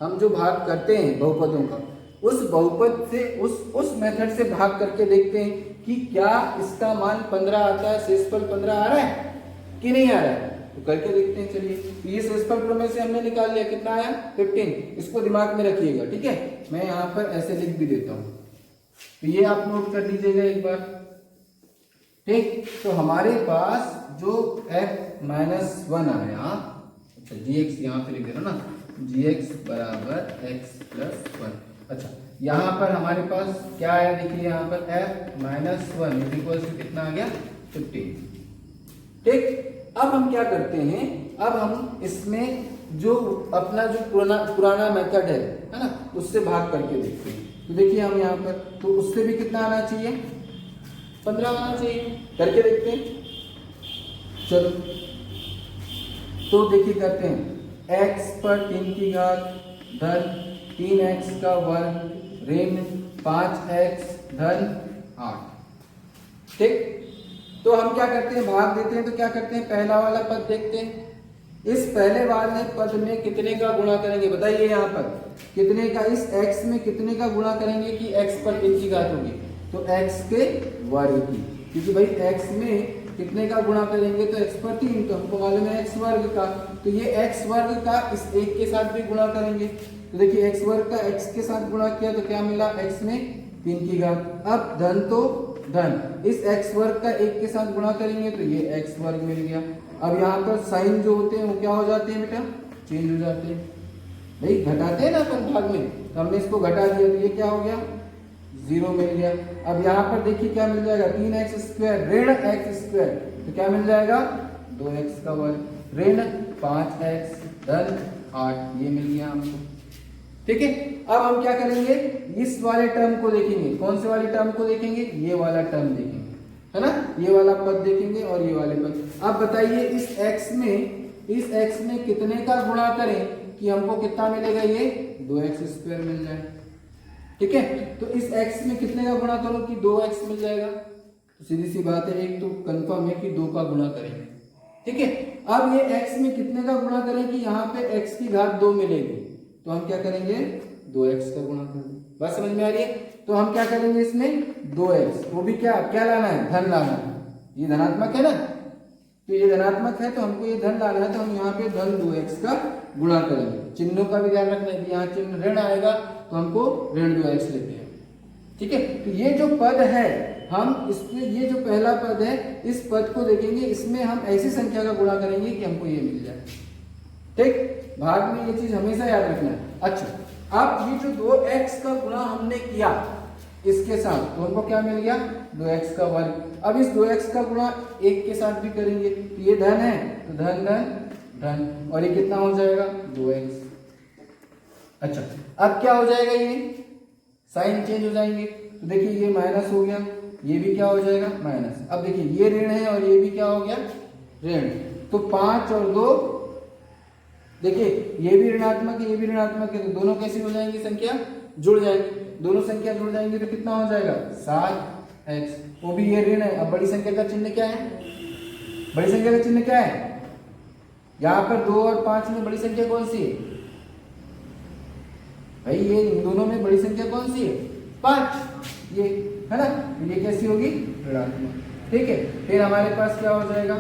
हम जो भाग करते हैं बहुपदों का, उस बहुपद से उस मेथड से भाग करके देखते हैं कि क्या इसका मान 15 आता है, शेषफल 15 आ रहा है कि नहीं आ रहा है, तो करके देखते हैं। चलिए, तो ये शेषफल प्रमेय से हमने निकाल लिया, कितना आया, 15। इसको दिमाग में रखिएगा। ठीक है, मैं यहाँ पर ऐसे लिख भी देता हूँ, तो ये आप नोट कर लीजिएगा एक बार। ठीक। तो हमारे पास जो f-1 आया, अच्छा gx यहाँ पे लिख दे रहा ना, gx बराबर x प्लस 1। अच्छा, यहाँ पर हमारे पास क्या आया, देखिए यहाँ पर f-1 इक्वल टू कितना आ गया, 15। ठीक। अब हम क्या करते हैं, अब हम इसमें जो अपना जो पुराना मेथड है ना, उससे भाग करके देखते हैं। तो देखिए हम यहाँ पर, तो उससे भी कितना आना चाहिए, 15 आना चाहिए, करके देखते हैं। चलो, तो देखिए करते हैं, x पर 3 की घात धन 3x का वर्ग ऋण 5x धन 8। ठीक। तो हम क्या करते हैं, भाग देते हैं, तो क्या करते हैं, पहला वाला पद देखते हैं। इस पहले वाले पद में कितने का गुणा करेंगे, बताइए यहाँ पर कितने का, इस x में कितने का गुणा करेंगे कि x पर 3 की घात होगी, तो x के वर्ग की, क्योंकि भाई x में कितने का गुणा करेंगे तो x पर 3, तो हमको मालूम है x वर्ग का, तो ये x वर्ग का इस 1 के साथ भी गुणा करेंगे। तो देखिए x वर्ग का x के साथ गुणा किया तो क्या मिला, x में 3 की घात। अब धन तो धन, इस x वर्ग का 1 के साथ गुणा करेंगे तो ये x वर्ग मिल गया। अब यहाँ पर साइन जो होते हैं वो क्या हो जाते हैं बेटा, चेंज हो जाते हैं। भाई घटाते हैं ना अपन भाग में, तो हमने इसको घटा दिया, तो ये क्या हो गया, 0 मिल गया। अब यहाँ पर देखिए क्या मिल जाएगा, 3x स्क्वायर ऋण x स्क्वायर, तो क्या मिल जाएगा, 2x का वर्ग ऋण 5x धन 8, ये मिल गया हमको। ठीक है। अब हम क्या करेंगे, इस वाले टर्म को देखेंगे, कौन से वाले टर्म को देखेंगे, ये वाला टर्म देखेंगे, है ना, ये वाला पद देखेंगे और ये वाले पद। अब बताइए इस x में कितने का गुणा करें कि हमको कितना मिलेगा, ये 2x स्क्वायर मिल जाए। ठीक है। तो इस x में कितने का गुणा करो कि 2x मिल जाएगा, तो सीधी सी बात है, एक तो कंफर्म है कि 2 का गुणा करेंगे। ठीक है। अब ये x में कितने का गुणा करें कि यहाँ पे x की घात 2 मिलेगी, तो हम क्या करेंगे, 2x का गुणा कर देंगे। बात समझ में आ रही है। तो हम क्या करेंगे इसमें, 2x, वो भी क्या लाना है, धन लाना है। ये धनात्मक है ना, तो ये धनात्मक है तो हमको ये धन लाना है, तो हम यहाँ पे धन 2x का गुणा करेंगे। चिन्हों का भी ध्यान रखना है, यहाँ चिन्ह ऋण आएगा तो हमको ऋण 2x लेते हैं। ठीक है। तो ये जो पद है, हम इसमें ये जो पहला पद है, इस पद को देखेंगे, इसमें हम ऐसी संख्या का गुणा करेंगे कि हमको ये मिल जाए। ठीक। भाग में ये चीज हमेशा याद रखना है। अच्छा, अब ये जो 2x का गुणा हमने किया, इसके साथ, तो हमको क्या मिल गया 2x का वर्ग। अब इस 2x का गुणा 1 के साथ भी करेंगे तो ये धन है तो धन धन धन, और ये कितना हो जाएगा 2x। अच्छा अब क्या हो जाएगा, ये साइन चेंज हो जाएंगे, तो देखिए ये माइनस हो गया, ये भी क्या हो जाएगा माइनस। अब देखिए ये ऋण है और ये भी क्या हो गया ऋण, तो 5 और 2, देखिए ये भी ऋणात्मक है ये भी ऋणात्मक है, तो दोनों कैसी हो जाएंगी संख्या जुड़ जाएगी, दोनों संख्या जुड़ जाएंगी तो कितना हो जाएगा 7x, वो भी ये ऋण है। अब बड़ी संख्या का चिन्ह क्या है, बड़ी संख्या का चिन्ह क्या है, यहाँ पर 2 और 5 में बड़ी संख्या कौन सी है भाई, ये इन दोनों में बड़ी संख्या कौन सी है 5, ये है ना, ये कैसी होगी ऋणात्मक। ठीक है, फिर हमारे पास क्या हो जाएगा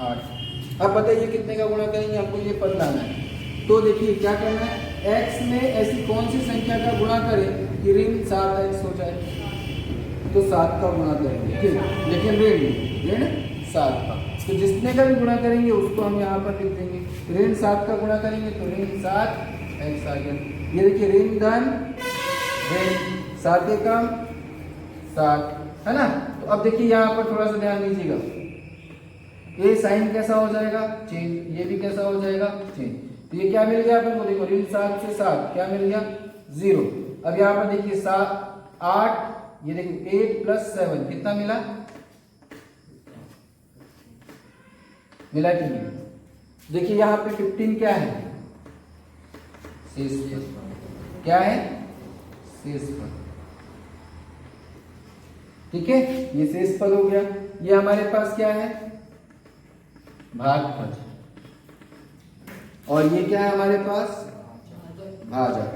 8। अब बताइए कितने का गुणा करेंगे, हमको ये पता लाना है। तो देखिए क्या करना है, x में ऐसी कौन सी संख्या का गुणा करें कि ऋण 7x हो जाए, तो 7 का गुणा करेंगे, ठीक, लेकिन ऋण 7 का, तो जितने का भी गुणा करेंगे उसको हम यहाँ पर लिख देंगे। ऋण 7 का गुणा करेंगे तो ऋण 7x आ गया। ये देखिए ऋण धन ऋण 7 एकम 7, है ना। तो अब देखिए यहाँ पर थोड़ा सा ध्यान दीजिएगा, ये साइन कैसा हो जाएगा चेंज, ये भी कैसा हो जाएगा चेंज, तो ये क्या मिल गया अपन को, देखो ऋण 7 से 7 क्या मिल गया 0। अब यहाँ पर देखिए 7 8, ये देखिए 8 + 7 कितना मिला, मिला कि नहीं। देखिए यहाँ पे 15 क्या है शेषफल, क्या है शेषफल, ठीक है, ये शेषफल हो गया। ये हमारे पास क्या है भागफल, और ये क्या है हमारे पास भाजक,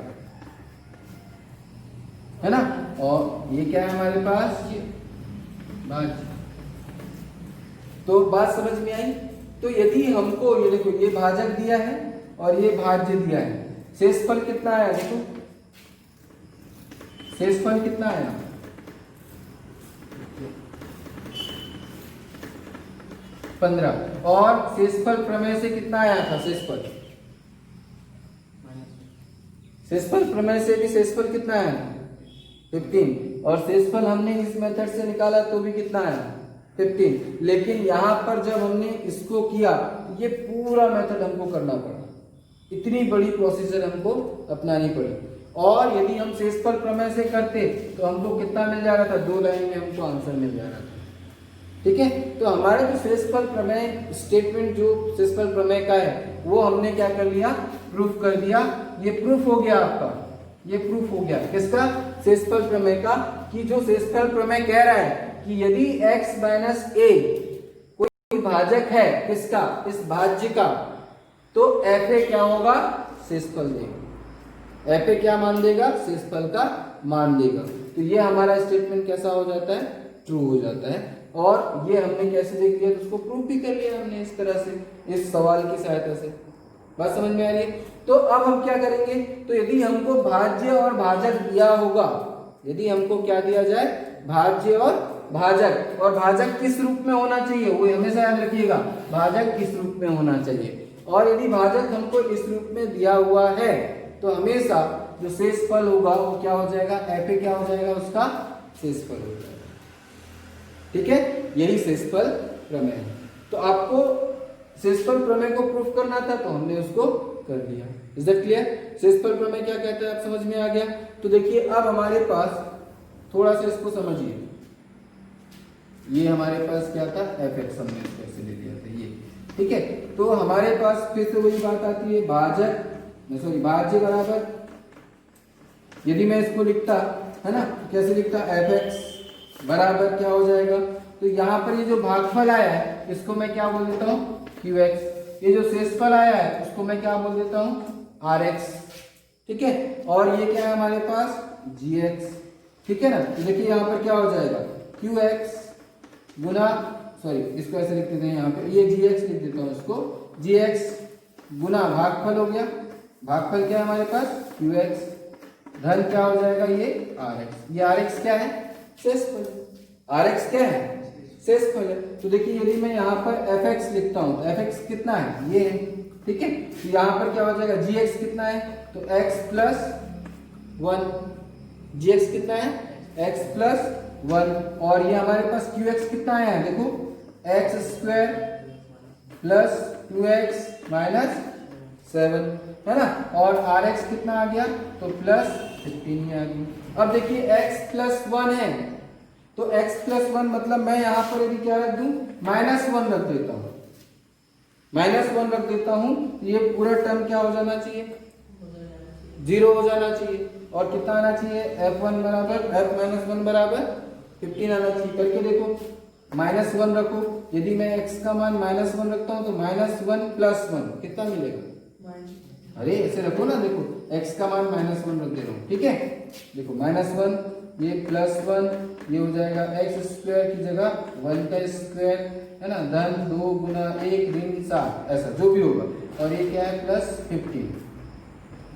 है ना, और ये क्या है हमारे पास भाज्य। तो बात समझ में आई। तो यदि हमको ये देखो ये भाजक दिया है और ये भाज्य दिया है, शेषफल कितना आया देखो, शेषफल कितना आया 15, और शेषफल प्रमेय से कितना आया था शेषफल, शेषफल प्रमेय से भी शेषफल कितना आया 15, और शेषफल हमने इस मेथड से निकाला तो भी कितना आया 15। लेकिन यहां पर जब हमने इसको किया ये पूरा मेथड हमको करना पड़ा, इतनी बड़ी प्रोसीजर हमको अपनानी पड़ी। और यदि हम शेषफल प्रमेय से करते तो हमको कितना मिल जा रहा था, 2 लाइन में हमको आंसर मिल जा रहा था। ठीक है, तो हमारा जो शेषफल प्रमेय स्टेटमेंट जो शेषफल प्रमेय का है वो हमने क्या कर लिया, प्रूफ कर दिया। ये प्रूफ हो गया आपका, ये प्रूफ हो गया किसका, शेषफल प्रमेय का, कि जो शेषफल प्रमेय कह रहा है कि यदि x - a कोई भाजक है किसका, इस भाज्य का, तो fa क्या होगा शेषफल देगा, fa क्या मान देगा शेषफल का मान देगा। तो ये हमारा स्टेटमेंट कैसा हो जाता है, ट्रू हो जाता है। और ये हमने कैसे देख लिया, तो उसको प्रूफ भी कर लिया हमने इस तरह से, इस सवाल की सहायता से। बात समझ में आ रही है। तो अब हम क्या करेंगे, तो यदि हमको भाज्य और भाजक दिया होगा, यदि हमको क्या दिया जाए भाज्य और भाजक, और भाजक किस रूप में होना चाहिए वो हमेशा याद रखिएगा, भाजक किस रूप में होना चाहिए। और यदि भाजक हमको इस रूप में दिया हुआ है तो हमेशा जो शेषफल होगा वो क्या हो जाएगा, fa क्या हो जाएगा उसका शेषफल हो जाएगा। ठीक है, यही शेषफल प्रमेय है। तो आपको शेषफल प्रमेय को प्रूफ करना था तो हमने उसको कर दिया। Is that clear. शेषफल प्रमेय क्या कहता है आप समझ में आ गया। तो देखिए अब हमारे पास थोड़ा सा इसको समझिए, ये हमारे पास क्या था fx, हमने इसको ऐसे ले लिया था ये, ठीक है। तो हमारे पास फिर से वही बात आती है, भाजक सॉरी भाज्य बराबर, यदि मैं इसको लिखता है ना, कैसे लिखता, fx बराबर क्या हो जाएगा, तो यहाँ पर ये जो भागफल आया है इसको मैं क्या बोल देता हूँ qx, ये जो शेषफल आया है उसको मैं क्या बोल देता हूँ rx, ठीक है। और ये क्या है हमारे पास gx, ठीक है ना। तो देखिए यहाँ पर क्या हो जाएगा qx गुना, सॉरी इसको ऐसे लिख देते हैं यहाँ पे, ये gx लिख देता हूँ इसको, gx गुना भागफल हो गया, भागफल क्या है हमारे पास qx, धन क्या हो जाएगा ये rx, ये rx क्या है शेषफल, rx क्या है शेषफल है। तो देखिए यदि मैं यहाँ पर fx लिखता हूँ तो fx कितना है ये है, ठीक है। तो यहाँ पर क्या हो जाएगा gx कितना है, तो x + 1, gx कितना है x प्लस 1 और ये हमारे पास qx कितना आया है देखो x square plus 2x minus 7 है ना, और rx कितना आ गया तो प्लस 15 ही आ गया। अब देखिए x प्लस 1 है तो x प्लस 1 मतलब मैं यहां पर यदि क्या रख दूं -1 रख देता हूं, -1 रख देता हूं तो ये पूरा टर्म क्या हो जाना चाहिए 0 हो जाना चाहिए और कितना आना चाहिए f1 बराबर f-1 बराबर 15 आना चाहिए। करके देखो -1 रखो, यदि मैं x का मान -1 रखता हूं तो -1 प्लस 1 कितना मिलेगा, अरे ऐसे रखो ना, देखो x का मान -1 रख दे रहा हूं, ठीक है। देखो -1 ये +1 ये हो जाएगा x स्क्वायर की जगह 1 का स्क्वायर है ना, धन 2 गुना 1 ऋण 7 ऐसा जो भी होगा, और ये क्या है +15।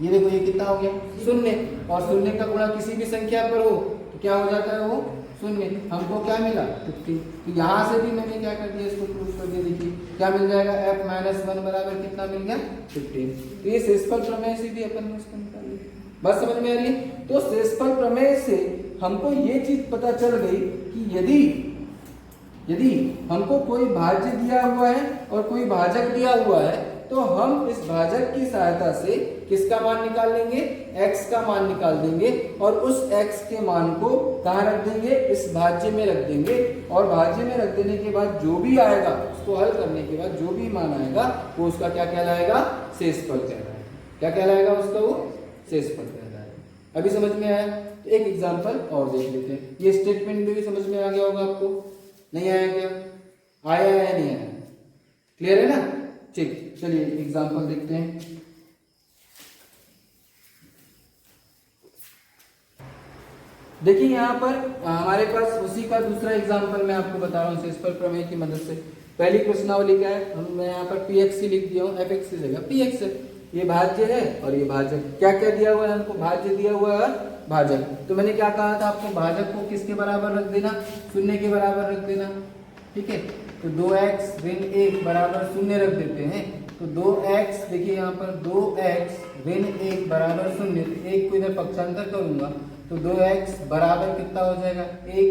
ये देखो ये कितना हो गया शून्य, और शून्य का गुणा किसी भी संख्या पर हो तो क्या हो जाता है वो शून्य। हमको क्या मिला 15। तो यहाँ से भी मैंने क्या कर दिया इसको प्रूफ कर दिया, देखिए क्या मिल जाएगा f-1 बराबर कितना मिल गया 15। तो ये शेषफल प्रमेय से भी अपन ने इसको निकाल लिया। बात समझ में आ रही है। तो शेषफल प्रमेय से हमको ये चीज पता चल गई कि यदि हमको कोई भाज्य दिया हुआ है और कोई भाजक दिया हुआ है तो हम इस भाजक की सहायता से किसका मान निकाल लेंगे x का मान निकाल देंगे, और उस x के मान को कहाँ रख देंगे इस भाज्य में रख देंगे, और भाज्य में रख देने के बाद जो भी आएगा उसको हल करने के बाद जो भी मान आएगा वो उसका क्या कहलाएगा शेषफल कहलाएगा। क्या कहलाएगा उसका वो शेषफल कहलाएगा। अभी समझ में आया। तो एक एग्जाम्पल और देख लेते हैं। ये स्टेटमेंट भी समझ में आ गया होगा आपको, नहीं आया क्या, आया या नहीं आया, क्लियर है ना। ठीक, चलिए एग्जाम्पल देखते हैं। देखिए यहाँ पर हमारे पास उसी का दूसरा एग्जाम्पल मैं आपको बता रहा हूँ शेषफल प्रमेय की मदद से। पहली प्रश्नावली क्या है, मैं यहाँ पर px लिख दिया हूँ, fx की जगह px है। ये भाज्य है और ये भाजक। क्या क्या दिया हुआ है हमको, भाज्य दिया हुआ है भाजक। तो मैंने क्या कहा था आपको, भाजक को किसके बराबर रख देना, शून्य के बराबर रख देना, ठीक है। तो 2x ऋण 1 बराबर 0 रख देते हैं। तो 2x देखिए यहाँ पर 2x ऋण 1 बराबर 0, तो 1 को इधर पक्षांतर करूंगा तो 2x बराबर कितना हो जाएगा 1,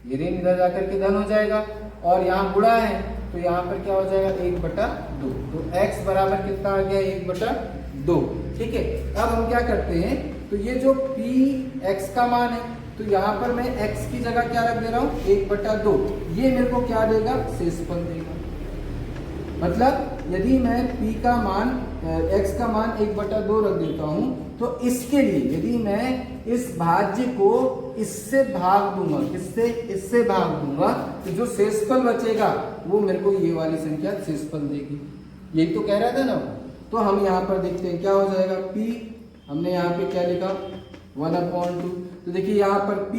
ये ऋण इधर जाकर के धन हो जाएगा, और यहाँ गुणा है तो यहाँ पर क्या हो जाएगा 1/2। तो x बराबर कितना आ गया 1/2, ठीक है। अब हम क्या करते हैं, तो ये जो px का मान है तो यहाँ पर मैं x की जगह क्या रख दे रहा हूँ 1/2। ये मेरे को क्या देगा शेषफल देगा। मतलब यदि मैं p का मान x का मान 1/2 रख देता हूँ तो इसके लिए यदि मैं इस भाज्य को इससे भाग दूंगा, इससे भाग दूंगा, तो जो शेषफल बचेगा वो मेरे को ये वाली संख्या शेषफल देगी। यही तो कह रहा था ना। तो हम यहाँ पर देखते हैं क्या हो जाएगा, p हमने यहाँ पे क्या लिखा 1/2। तो देखिए यहाँ पर p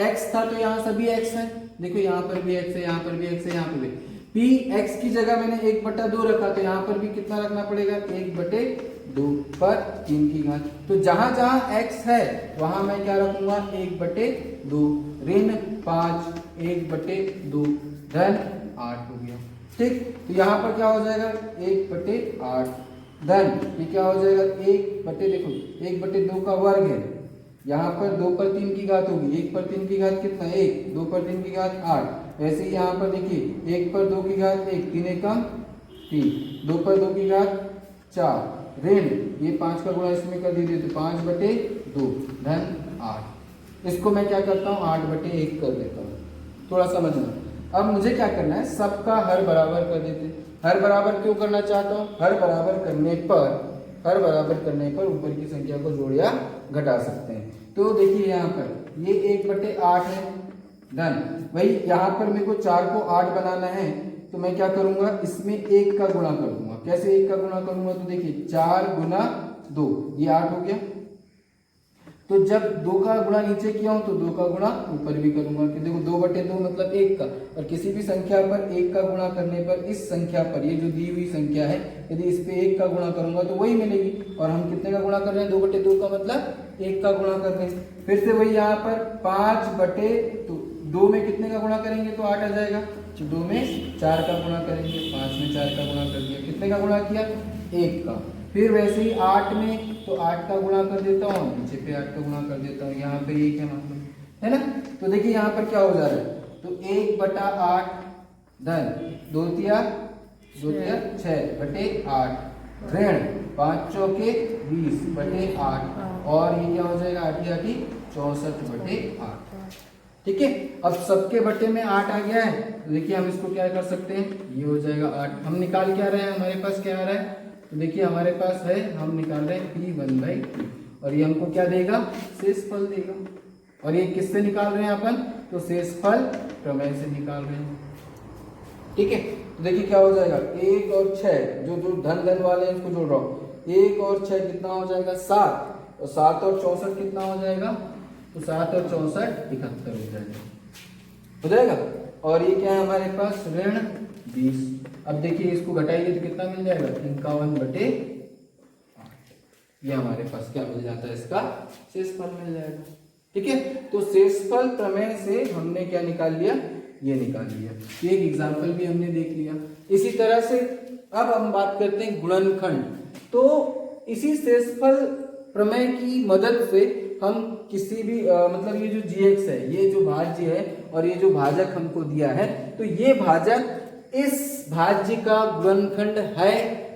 x था तो यहाँ सभी x है, देखो यहाँ पर भी x है, यहाँ पर भी x है, यहाँ पर भी p x की जगह मैंने 1/2 रखा तो यहाँ पर भी कितना रखना पड़ेगा 1/2 पर 3 की घात। तो जहां जहां x है वहां मैं क्या रखूंगा 1/2, ऋण 5 1/2 धन 8 हो गया, ठीक। तो यहाँ पर क्या हो जाएगा 1/8 धन ये क्या हो जाएगा 1/2 का वर्ग है, यहाँ पर 2 पर 3 की घात होगी, 1 पर 3 की घात कितना 1, 2 पर 3 की घात 8। वैसे ही यहाँ पर देखिए 1 पर 2 की घात 1, 3 एकम 3, 2 पर 2 की घात 4, ऋण ये 5 का गुणा इसमें कर दीजिए तो 5/2 धन 8। इसको मैं क्या करता हूँ 8/1 कर देता हूँ, थोड़ा समझना। अब मुझे क्या करना है, सबका हर बराबर कर देते हैं। हर बराबर क्यों करना चाहता हूँ, हर बराबर करने पर ऊपर की संख्या को जोड़ या घटा सकते हैं। तो देखिए यहाँ पर ये 1/8 है धन, वही यहाँ पर मेरे को 4 को 8 बनाना है तो मैं क्या करूंगा इसमें 1 का गुणा कर दूंगा। कैसे 1 का गुणा करूंगा, तो देखिए 4 गुना 2 ये 8 हो गया। तो जब 2 का गुणा नीचे किया हूं तो 2 का गुणा ऊपर भी करूंगा कि देखो 2/2 मतलब 1 का, और किसी भी संख्या पर 1 का गुणा करने पर इस संख्या पर ये जो दी हुई संख्या है यदि इस पे 1 का गुणा करूंगा तो वही मिलेगी। और हम कितने का गुणा कर रहे हैं 2/2 का मतलब 1 का गुणा कर रहे हैं। फिर से वही यहाँ पर 5/2 में कितने का गुणा करेंगे तो 8 आ जाएगा, 2 में 4 का गुणा करेंगे, 5 में 4 का गुणा कर दिया, कितने का गुणा किया 1 का। फिर वैसे ही 8 में तो 8 का गुणा कर देता हूँ, नीचे पे 8 का गुणा कर देता हूँ, यहाँ पे 1 है मतलब है ना। तो देखिए यहाँ पर क्या हो जा रहा है, तो 1/8 धन 2 तिया 6 बटे 8 ऋण 5 चौके 20/8 और ये क्या हो जाएगा 8 8 64/8। ठीक है, अब सबके बटे में 8 आ गया है, तो देखिए हम इसको क्या कर सकते हैं, ये हो जाएगा 8। हम निकाल क्या रहे हैं, हमारे पास क्या आ रहा है, तो देखिए हमारे पास है, हम निकाल रहे हैं P1/2 और ये हमको क्या देगा, शेषफल देगा। और ये किससे निकाल रहे हैं अपन, तो शेषफल प्रमेय से निकाल रहे हैं। ठीक है, तो देखिए क्या हो जाएगा, 1 और 6 जो धन धन वाले हैं इसको जोड़ रहा हूँ, 1 और 6 कितना हो जाएगा 7, और 7 और 64 कितना हो जाएगा, तो 7 और 64 71 हो जाएगा। और ये क्या है हमारे पास, ऋण 20। अब देखिए इसको घटाइए तो कितना मिल जाएगा, 51/8। ये हमारे पास क्या मिल जाता है, इसका शेषफल मिल जाएगा। ठीक है, तो शेषफल प्रमेय से हमने क्या निकाल लिया, ये निकाल लिया। एक एग्जाम्पल भी हमने देख लिया। इसी तरह से अब हम बात करते हैं गुणनखंड। तो इसी शेषफल प्रमेय की मदद से हम किसी भी मतलब ये जो gx है, ये जो भाज्य है और ये जो भाजक हमको दिया है, तो ये भाजक इस भाज्य का गुणनखंड है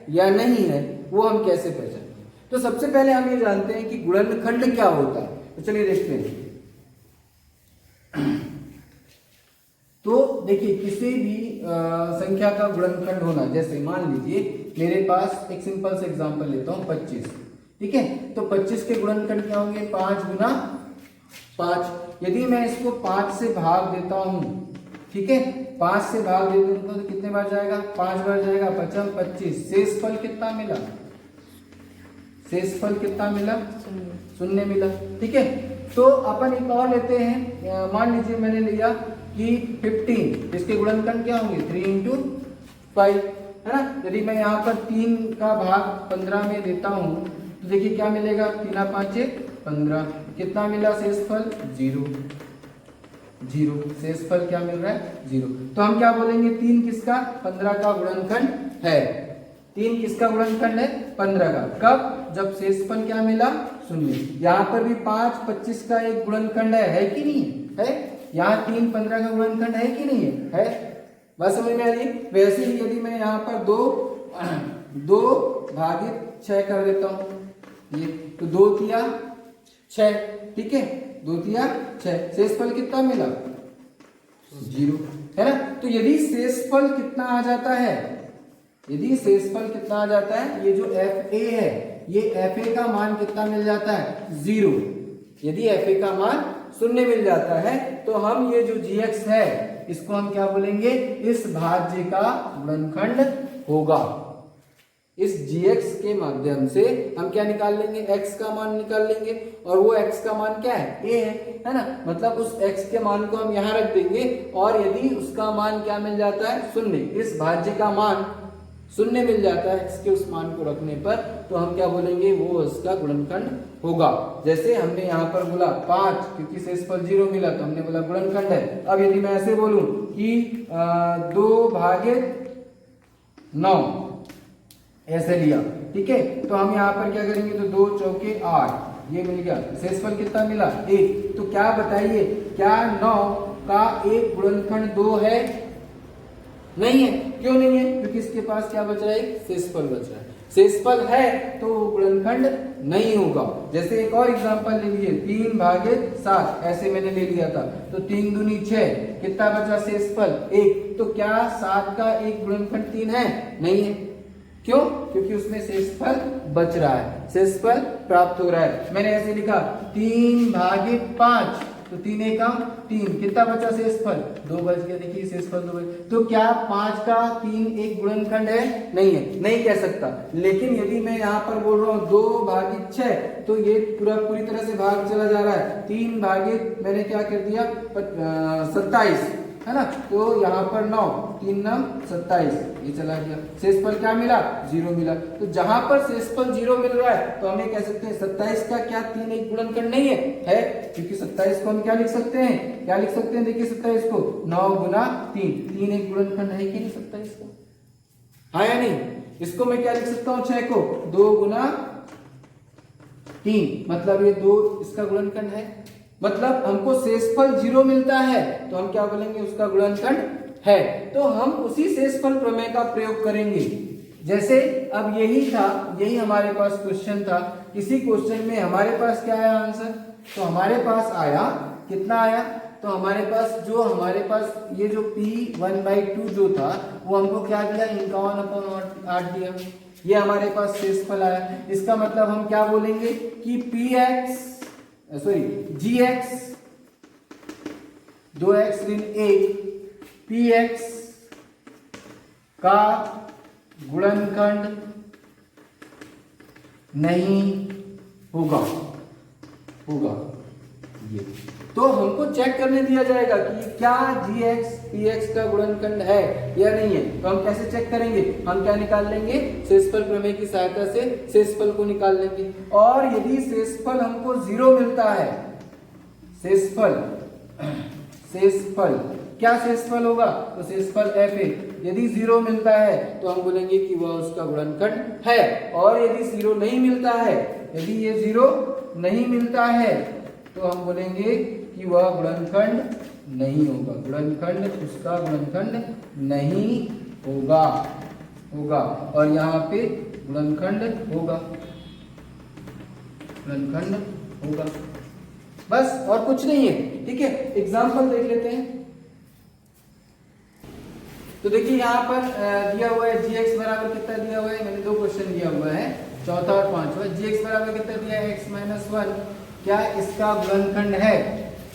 या नहीं है, वो हम कैसे पहचानें। तो सबसे पहले हम ये जानते हैं कि गुणनखंड क्या होता है, तो चलिए देखते हैं। तो देखिए किसी भी संख्या का गुणनखंड होना, जैसे मान लीजिए मेरे पास एक सिंपल से एग्जांपल लेता हूं 25। ठीक है, तो 25 के गुणनखंड क्या होंगे, 5 गुना 5। यदि मैं इसको 5 से भाग देता हूं, ठीक है, 5 से भाग दे दूंगा तो कितने बार जाएगा, 5 बार जाएगा, 5 25। शेषफल कितना मिला, शेषफल कितना मिला, 0 मिला। ठीक है, तो अपन एक और लेते हैं, मान लीजिए मैंने लिया कि 15, इसके गुणनखंड क्या होंगे, 3 × 5, है ना। यदि मैं यहाँ पर 3 का भाग 15 में देता हूँ तो देखिए क्या मिलेगा, 3 × 5 = 15। कितना मिला शेषफल, 0। शेषफल क्या मिल रहा है, 0। तो हम क्या बोलेंगे, 3 किसका, 15 का गुणनखंड है। 3 किसका गुणनखंड है, 15 का। कब, जब शेषफल क्या मिला, 0। यहाँ पर भी 5 25 का एक गुणनखंड है कि नहीं है, यहाँ 3 15 का गुणनखंड है कि नहीं है, बात समझ में आ रही। वैसे ही यदि मैं यहाँ पर 2 भागित 6 कर देता हूँ, ये तो 2 तिया 6, ठीक है, 2 तिया 6, शेषफल कितना मिला, 0, है ना। तो यदि शेषफल कितना आ जाता है, यदि शेषफल कितना आ जाता है, ये जो FA है, ये FA का मान कितना मिल जाता है, 0। यदि FA का मान 0 मिल जाता है तो हम ये जो gx है इसको हम क्या बोलेंगे, इस भाज्य का गुणनखंड होगा। इस gx के माध्यम से हम क्या निकाल लेंगे, x का मान निकाल लेंगे, और वो x का मान क्या है, a है ना। मतलब उस x के मान को हम यहाँ रख देंगे, और यदि उसका मान क्या मिल जाता है, 0, इस भाज्य का मान 0 मिल जाता है x के उस मान को रखने पर, तो हम क्या बोलेंगे, वो इसका गुणनखंड होगा। जैसे हमने यहाँ पर बोला 5, क्योंकि शेषफल 0 मिला तो हमने बोला गुणनखंड है। अब यदि मैं ऐसे बोलूं कि 2 भागित 9 ऐसे लिया, ठीक है, तो हम यहाँ पर क्या करेंगे, तो 2 चौके 8, ये मिल गया। शेषफल कितना मिला, 1। तो क्या बताइए, क्या 9 का एक गुणनखंड 2 है, नहीं है। क्यों नहीं है, क्योंकि इसके पास क्या बच रहा है, शेषफल बच रहा है। शेषफल है तो गुणनखंड नहीं होगा। जैसे एक और एग्जांपल ले लीजिए, 3 भागित 7 ऐसे मैंने ले लिया था, तो 3 दूनी 6, कितना बचा शेषफल, 1। तो क्या 7 का एक गुणनखंड 3 है, नहीं है। क्यों, क्योंकि उसमें शेषफल बच रहा है, शेषफल प्राप्त हो रहा है। मैंने ऐसे लिखा 3 भागित 5, तो 3 एकम 3, कितना बचा शेषफल, 2 बच गया। देखिए शेषफल 2 बच, तो क्या 5 का 3 एक गुणनखंड है, नहीं है, नहीं कह सकता। लेकिन यदि मैं यहाँ पर बोल रहा हूँ 2 भागित 6, तो ये पूरी तरह से भाग चला जा रहा है। 3 भागित मैंने क्या कर दिया, 27, है ना, तो यहाँ पर 9, 3 9 27, ये चला गया। शेषफल क्या मिला, 0 मिला। तो जहां पर शेषफल 0 मिल रहा है तो हम ये कह सकते हैं 27 का क्या 3 एक गुणनखंड नहीं है, क्योंकि 27 को हम क्या लिख सकते हैं, क्या लिख सकते हैं, देखिए 27 को 9 गुना 3 एक गुणनखंड है कि नहीं 27 का, हाँ या नहीं। इसको मैं क्या लिख सकता हूँ, 6 को 2 गुना 3, मतलब ये 2 इसका गुणनखंड है। मतलब हमको शेषफल 0 मिलता है तो हम क्या बोलेंगे, उसका गुणनखंड है। तो हम उसी शेषफल प्रमेय का प्रयोग करेंगे। जैसे अब यही था, यही हमारे पास क्वेश्चन था। इसी क्वेश्चन में हमारे पास क्या आया आंसर, तो हमारे पास आया कितना आया, तो हमारे पास ये जो P1/2 जो था वो हमको क्या दिया, 51/8 दिया। ये हमारे पास शेषफल आया। इसका मतलब हम क्या बोलेंगे कि gx 2x ऋण 1 px का गुणनखंड नहीं होगा ये। तो हमको चेक करने दिया जाएगा कि क्या gx px का गुणनखंड है या नहीं है। तो हम कैसे चेक करेंगे, हम क्या निकाल लेंगे, शेषफल प्रमेय की सहायता से शेषफल को निकाल लेंगे। और यदि शेषफल हमको 0 मिलता है, शेषफल क्या शेषफल होगा, तो शेषफल f यदि 0 मिलता है तो हम बोलेंगे कि वह उसका गुणनखंड है। और यदि 0 नहीं मिलता है, यदि ये 0 नहीं मिलता है तो हम बोलेंगे कि वह गुणनखंड नहीं होगा, उसका गुणनखंड नहीं होगा। और यहाँ पे गुणनखंड होगा, बस और कुछ नहीं है। ठीक है, एग्जाम्पल देख लेते हैं। तो देखिए यहाँ पर दिया हुआ है gx बराबर कितना दिया हुआ है, मैंने 2 क्वेश्चन दिया हुआ है, चौथा और पांचवा। gx बराबर कितना दिया है, x-1, क्या इसका गुणनखंड है,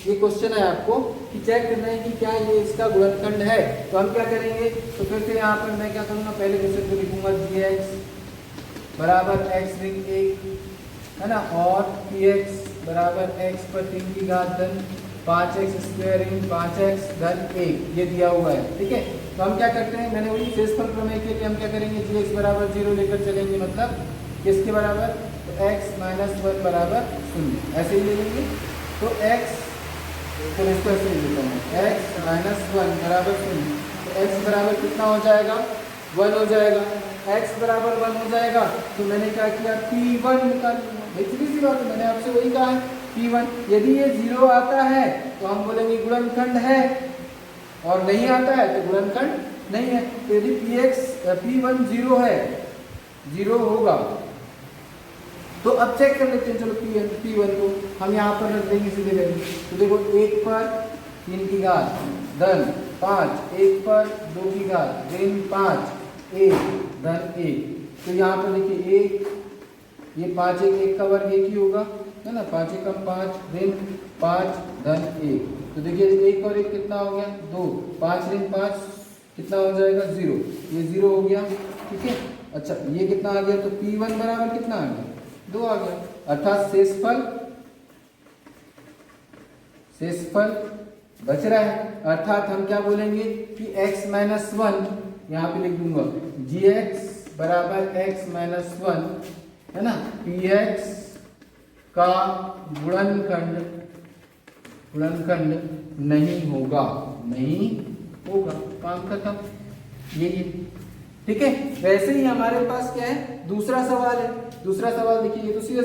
ये क्वेश्चन है आपको कि चेक करना है कि क्या ये इसका गुणनखंड है। तो हम क्या करेंगे, तो फिर से यहाँ पर मैं क्या करूँगा, पहले क्वेश्चन को लिखूंगा gx बराबर x ऋण 1 है ना, और px बराबर x पर 3 की घात धन 5x स्क्वायर ऋण 5x धन 1 ये दिया हुआ है। ठीक है, तो हम क्या करते हैं, मैंने वही शेषफल प्रमेय के लिए हम क्या करेंगे, gx बराबर 0 लेकर चलेंगे, मतलब किसके बराबर, तो x-1 बराबर 0 ऐसे ही ले लेंगे। तो x तो इसको ऐसे ही लिखता हूँ, x-1 बराबर 0, तो x बराबर कितना हो जाएगा, 1 हो जाएगा। x बराबर 1 हो जाएगा तो मैंने क्या किया, P1 निकाल लिया। सीधी सी बात है, मैंने आपसे वही कहा है P1। यदि ये 0 आता है तो हम बोलेंगे गुणनखंड है, और नहीं आता है तो गुणनखंड नहीं है। तो यदि P1 0 है, 0 होगा, तो अब चेक कर लेते हैं। चलो P1 को हम यहाँ पर रख देंगे सीधे वैल्यू। तो देखो 1 पर 3 की घात धन 5, 1 पर 2 की घात ऋण 5, 1 धन 1। तो यहाँ पर देखिए 1, ये 5 1 का वर्ग 1 ही होगा, है ना, 5 1 5 ऋण 5 धन 1। तो देखिए 1 और 1 कितना हो गया, 2, 5 ऋण 5 कितना हो जाएगा, 0, ये 0 हो गया। ठीक है, अच्छा ये कितना आ गया, तो P1 बराबर कितना आ गया, 2 आ गया। अर्थात शेषफल बच रहा है। अर्थात हम क्या बोलेंगे कि x-1 यहाँ पे लिख दूंगा, gx बराबर x-1 है ना, px का गुणनखंड नहीं होगा, काम खत्म, यही। ठीक है, वैसे ही हमारे पास क्या है, दूसरा सवाल है। दूसरा सवाल देखिए, ये तो सीधा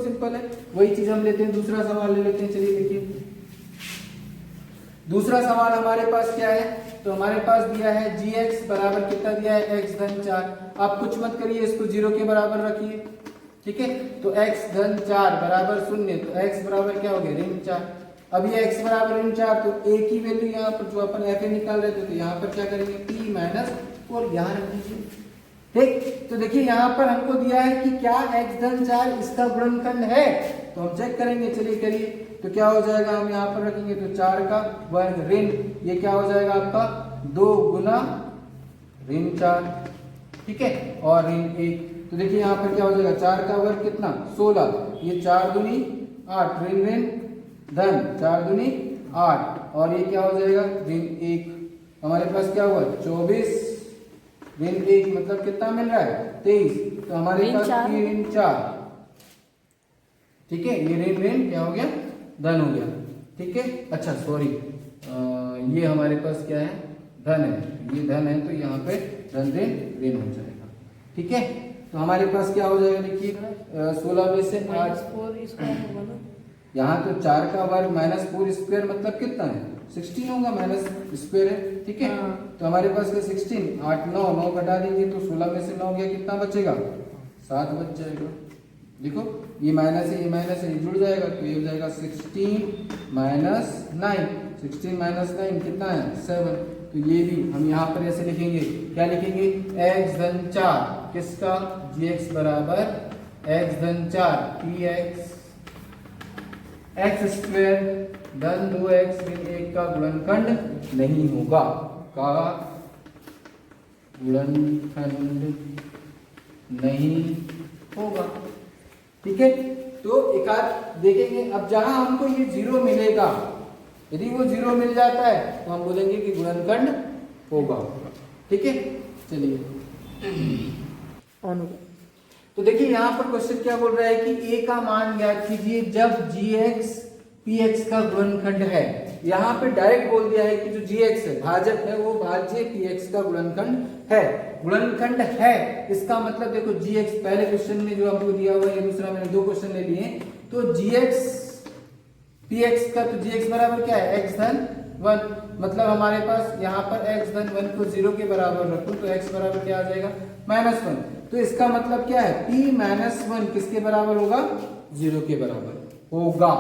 सिंपल है, वही चीज हम लेते हैं, दूसरा सवाल ले लेते हैं। चलिए देखिए दूसरा सवाल हमारे पास क्या है, तो हमारे पास दिया है gx बराबर कितना दिया है, x धन 4। आप कुछ मत करिए, इसको 0 के बराबर रखिए। ठीक है, तो x धन 4 बराबर 0, तो x बराबर क्या हो गया, ऋण 4। अब ये x बराबर ऋण 4, तो a की वैल्यू यहाँ पर जो अपन fa निकाल रहे थे, तो यहाँ पर क्या करेंगे, p-4 यहाँ रख दीजिए। ठीक, तो देखिए यहाँ पर हमको दिया है कि क्या x धन 4 इसका गुणनखंड है, तो हम चेक करेंगे। चलिए करिए, तो क्या हो जाएगा, हम यहाँ पर रखेंगे तो 4 का वर्ग ऋण, ये क्या हो जाएगा आपका 2 गुना ऋण 4। ठीक है, और ऋण 1, तो देखिए यहाँ पर क्या हो जाएगा, 4 का वर्ग कितना, 16, ये 4 दूनी 8, ऋण धन 4 दूनी 8, और ये क्या हो जाएगा, ऋण 1। हमारे पास क्या हुआ, 24 ऋण 1 मतलब कितना मिल रहा है, 23। तो हमारे पास ऋण 4। ठीक है, ये ऋण क्या हो गया, धन हो गया। ठीक है, अच्छा सॉरी, ये हमारे पास क्या है, धन है, ये धन है, तो यहाँ पे धन ऋण हो जाएगा। ठीक है, तो हमारे पास क्या हो जाएगा, देखिए 16 में से 8, यहाँ तो 4 का वर्ग माइनस 4 स्क्वायर मतलब कितना है 16 होगा, माइनस स्क्वायर है, ठीक है। तो हमारे पास क्या 16, 8 9 9 घटा देंगे तो 16 में से 9 गया, कितना बचेगा 7 बच जाएगा। देखो ये माइनस है, ये माइनस है, ये जुड़ जाएगा तो ये हो जाएगा 16 माइनस 9, 16 माइनस 9 कितना है 7। तो ये भी हम यहाँ पर ऐसे लिखेंगे, क्या लिखेंगे x धन 4 किसका gx बराबर x धन 4 px x स्क्वायर धन 2x ऋण 1 का गुणनखंड नहीं होगा, का गुणनखंड नहीं होगा, ठीक है। तो एक आध देखेंगे, अब जहां हमको ये 0 मिलेगा, यदि वो 0 मिल जाता है तो हम बोलेंगे कि गुणनखंड होगा, ठीक है। चलिए तो देखिए यहाँ पर क्वेश्चन क्या बोल रहा है कि a का मान ज्ञात कीजिए जब gx px का गुणनखंड है। यहाँ पे डायरेक्ट बोल दिया है कि जो gx है भाजक है वो भाज्य px का गुणनखंड है। गुणनखंड है इसका मतलब देखो gx पहले क्वेश्चन में जो हमको दिया हुआ है, दूसरा मैंने 2 क्वेश्चन ले लिए, तो gx px का तो gx बराबर क्या है x धन 1, मतलब हमारे पास यहाँ पर x धन 1 को 0 के बराबर रखो तो x बराबर क्या आ जाएगा -1। तो इसका मतलब क्या है p -1 किसके बराबर होगा 0 के बराबर होगा।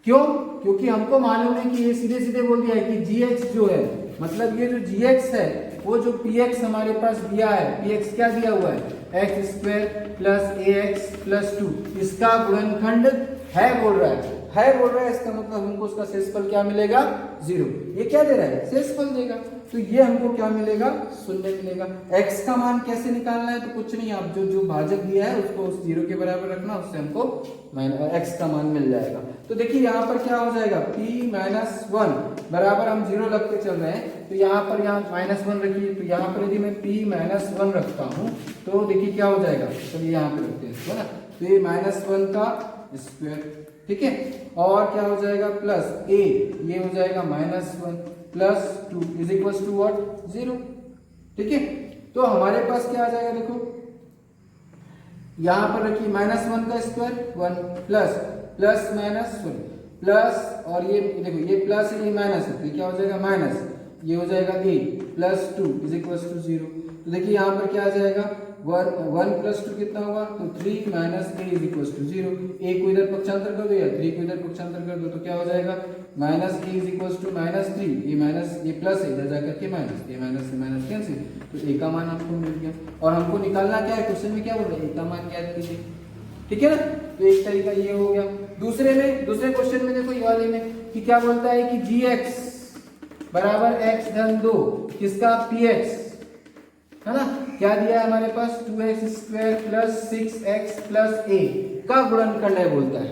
क्यों? क्योंकि हमको मालूम है कि ये सीधे सीधे बोल दिया है कि gx जो है, मतलब ये जो gx है वो जो px हमारे पास दिया है, px क्या दिया हुआ है x square plus ax plus 2, इसका गुणनखंड है बोल रहा है, इसका मतलब हमको उसका शेषफल क्या मिलेगा 0। ये क्या दे रहा है शेषफल देगा, तो ये हमको क्या मिलेगा 0 मिलेगा। x का मान कैसे निकालना है, तो कुछ नहीं, आप जो भाजक दिया है उसको उस 0 के बराबर रखना, उससे हमको x का मान मिल जाएगा। तो देखिए यहाँ पर क्या हो जाएगा p-1 बराबर, हम 0 रख के चल रहे हैं तो यहाँ पर -1 रखिए, तो यहाँ पर यदि मैं p-1 रखता हूँ तो देखिए क्या हो जाएगा, चलिए यहाँ पे रखते हैं इसको ना, तो ये -1 का स्क्वायर, ठीक है, और क्या हो जाएगा प्लस a, ये हो जाएगा -1 plus 2 is equal to what 0, ठीक है। तो हमारे पास क्या आ जाएगा, देखो यहां पर रखिए -1 का स्क्वायर 1 प्लस -1 प्लस, और ये देखो ये प्लस है ये माइनस है, तो क्या हो जाएगा माइनस, ये हो जाएगा a plus 2 is equal to 0। तो देखिए यहाँ पर क्या आ जाएगा 1 प्लस 2 कितना होगा, तो 3 minus a is equal to 0। a को इधर पक्षांतर कर दो या 3 को इधर पक्षांतर कर दो, तो क्या हो जाएगा minus a is equal to -3, ये माइनस ये प्लस है इधर जाकर के माइनस, ये माइनस से माइनस कैंसिल, तो a का मान हमको मिल गया। और हमको निकालना क्या है, क्वेश्चन में क्या बोल रहा है a का मान ज्ञात कीजिए, ठीक है ना। तो एक तरीका ये हो गया। दूसरे क्वेश्चन में देखो ये वाले में कि क्या बोलता है कि gx बराबर x धन 2 किसका px है ना, क्या दिया है हमारे पास 2x square plus 6x plus a का गुणनखंड है बोलता है,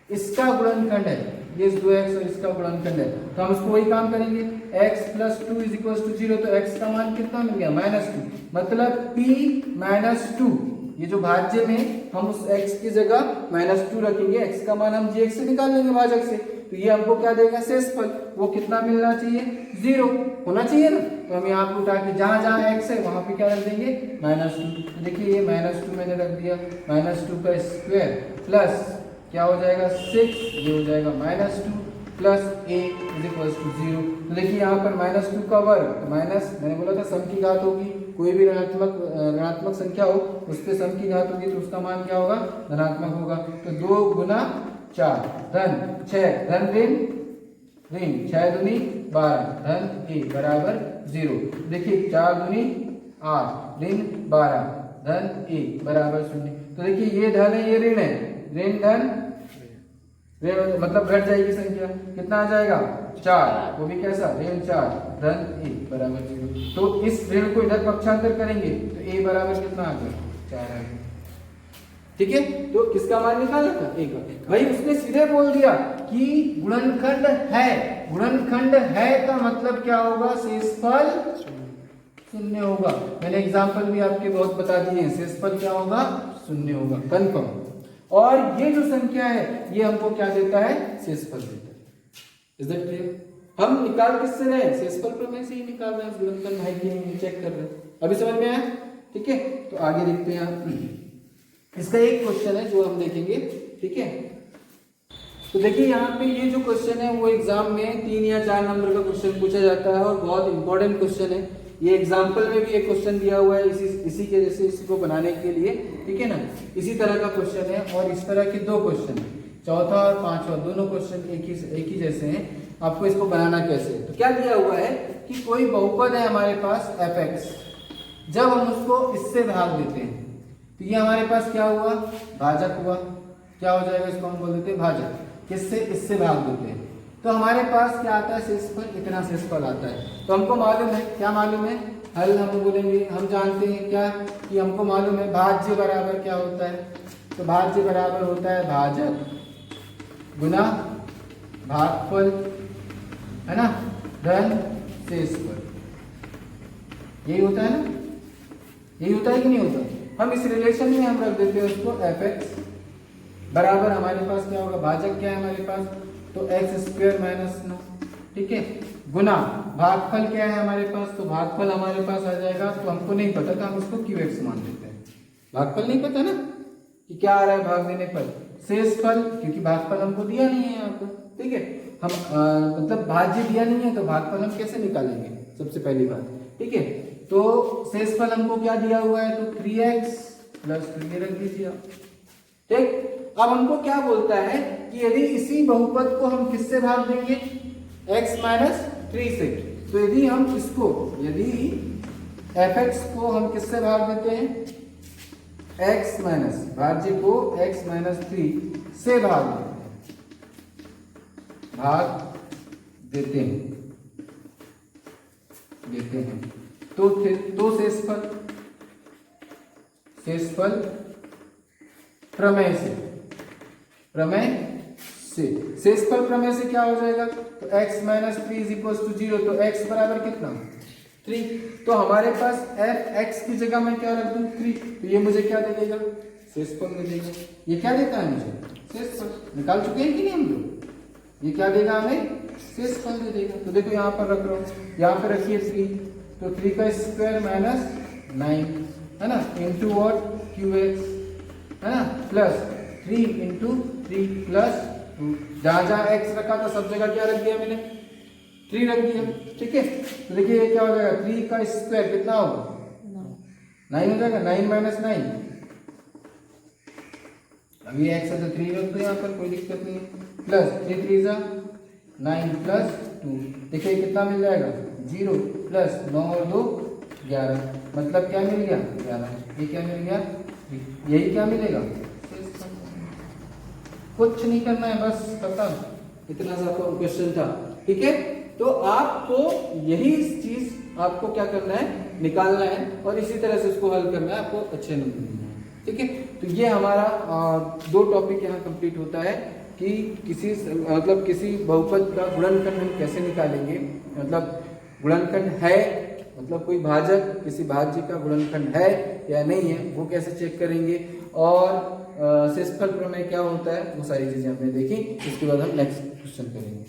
इसका गुणनखंड है, ये 2x और इसका गुणनखंड है। तो हम उसको वही काम करेंगे, x plus 2 is equal to 0, तो x का मान कितना मिल गया -2, मतलब p -2, ये जो भाज्य में हम उस x की जगह -2 रखेंगे, x का मान हम gx से निकाल लेंगे भाजक से, तो ये हमको क्या देगा शेषफल, वो कितना मिलना चाहिए 0 होना चाहिए ना। तो हम यहाँ पे उठा के जहां जहां x है वहां पे क्या रख देंगे -2, तो देखिए ये -2 मैंने रख दिया, -2 का स्क्वायर प्लस क्या हो जाएगा 6, ये हो जाएगा -2 plus a is equal to 0। तो देखिए यहाँ पर -2 का वर्ग, तो माइनस मैंने बोला था सम की घात होगी, कोई भी ऋणात्मक संख्या हो उस पर सम की घात होगी तो उसका मान क्या होगा धनात्मक होगा। तो 2 गुना 4 धन 6 धन ऋण 6 दूनी 12 धन a बराबर 0। देखिए 4 दूनी 8 ऋण 12 धन a बराबर 0। तो देखिए ये धन है ये ऋण है, ऋण धन ऋण मतलब घट जाएगी संख्या, कितना आ जाएगा 4, वो भी कैसा ऋण 4 धन a बराबर 0। तो इस ऋण को इधर पक्षांतर करेंगे तो a बराबर कितना आ गया 4 आ गया, ठीक है। तो किसका मान निकालना था a का, भाई उसने सीधे बोल दिया कि गुणनखंड है, गुणनखंड है का मतलब क्या होगा शेषफल 0 होगा। मैंने एग्जांपल भी आपके बहुत बता दिए हैं, शेषफल क्या होगा 0 होगा कंफर्म। और ये जो संख्या है ये हमको क्या देता है शेषफल देता है। Is that clear? हम निकाल किससे रहे हैं, शेषफल प्रमेय से ही निकाल रहे हैं, गुणनखंड है कि नहीं चेक कर रहे हैं। अभी समझ में आया, ठीक है। तो आगे देखते हैं, इसका एक क्वेश्चन है जो हम देखेंगे, ठीक है। तो देखिए यहाँ पे ये जो क्वेश्चन है वो एग्जाम में 3 या 4 नंबर का क्वेश्चन पूछा जाता है और बहुत इंपॉर्टेंट क्वेश्चन है। ये एग्जाम्पल में भी एक क्वेश्चन दिया हुआ है इसी के जैसे, इसी को बनाने के लिए, ठीक है ना। इसी तरह का क्वेश्चन है और इस तरह के 2 क्वेश्चन है, चौथा और पांचवा, दोनों क्वेश्चन एक ही जैसे हैं। आपको इसको बनाना कैसे है, तो क्या दिया हुआ है कि कोई बहुपद है हमारे पास fx, जब हम उसको इससे भाग देते हैं तो ये हमारे पास क्या हुआ, भाजक हुआ। क्या हो जाएगा, इसको हम बोल देते हैं भाजक, किससे, इससे भाग देते हैं। तो हमारे पास क्या आता है, शेषफल, इतना शेषफल आता है। तो हमको मालूम है, क्या मालूम है, हल हम बोलेंगे, हम जानते हैं क्या कि हमको मालूम है भाज्य बराबर क्या होता है। तो भाज्य बराबर होता है भाजक गुना भागफल, है ना, धन शेषफल। यही होता है ना, यही होता है कि नहीं होता। हम इस रिलेशन में हम रख देते हैं उसको fx बराबर, हमारे पास क्या होगा, भाजक क्या है हमारे पास, तो x स्क्वायर माइनस 9, ठीक है, गुना भागफल क्या है हमारे पास, तो भागफल हमारे पास आ जाएगा। तो हमको नहीं पता था, हम उसको qx मान देते हैं। भागफल नहीं पता ना कि क्या आ रहा है भाग देने पर, शेषफल, क्योंकि भागफल हमको दिया नहीं है यहाँ पर, ठीक है। हम मतलब भाज्य दिया नहीं है तो भागफल हम कैसे निकालेंगे, सबसे पहली बात, ठीक है। तो शेषफल हमको क्या दिया हुआ है, तो 3x प्लस 3 रख दीजिए आप, ठीक। अब हमको क्या बोलता है कि यदि इसी बहुपद को हम किससे भाग देंगे, x माइनस 3 से। तो यदि हम इसको, यदि fx को हम किससे भाग देते हैं, x माइनस, भाज्य को x माइनस 3 से भाग देते हैं, तो शेषफल प्रमेय से शेषफल प्रमेय से क्या हो जाएगा, तो x minus 3 is equal to 0। तो x बराबर कितना, 3। तो हमारे पास x की जगह मैं क्या रख दूं, 3। तो ये मुझे क्या दे देगा, शेषफल दे देगा। ये क्या देता है मुझे, शेषफल। निकाल चुके हैं कि नहीं हम लोग, ये क्या देगा हमें, शेषफल दे देगा। तो देखो यहाँ पर रख रहा हूँ, यहाँ पर रखिए 3, तो 3 का स्क्वायर माइनस 9, है ना, इंटू वॉट, qx, है ना, प्लस 3 इंटू 3 प्लस 2। जहां जहां x रखा था सब जगह क्या रख दिया मैंने, 3 रख दिया, ठीक है। तो देखिए ये क्या हो जाएगा, 3 का स्क्वायर कितना होगा, 9 हो जाएगा, 9 माइनस 9। अब ये x है तो 3 रख दो यहाँ पर, कोई दिक्कत नहीं है। प्लस 3 3 जा 9 प्लस 2, देखिए कितना मिल जाएगा, 0 प्लस 9 और 2 11, मतलब क्या मिल गया, 11। ये क्या मिल गया, यही क्या मिलेगा, कुछ नहीं करना है, बस खत्म। इतना सा क्वेश्चन था, ठीक है। तो आपको यही चीज आपको क्या करना है, निकालना है और इसी तरह से उसको हल करना है, आपको अच्छे नंबर मिलना है, ठीक है। तो ये हमारा 2 टॉपिक यहाँ कंप्लीट होता है कि किसी बहुपद का गुणनखंड हम कैसे निकालेंगे, मतलब गुणनखंड है, मतलब कोई भाजक किसी भाज्य का गुणनखंड है या नहीं है वो कैसे चेक करेंगे, और शेषफल प्रमेय क्या होता है, वो सारी चीजें हमने देखी। इसके बाद हम नेक्स्ट क्वेश्चन करेंगे।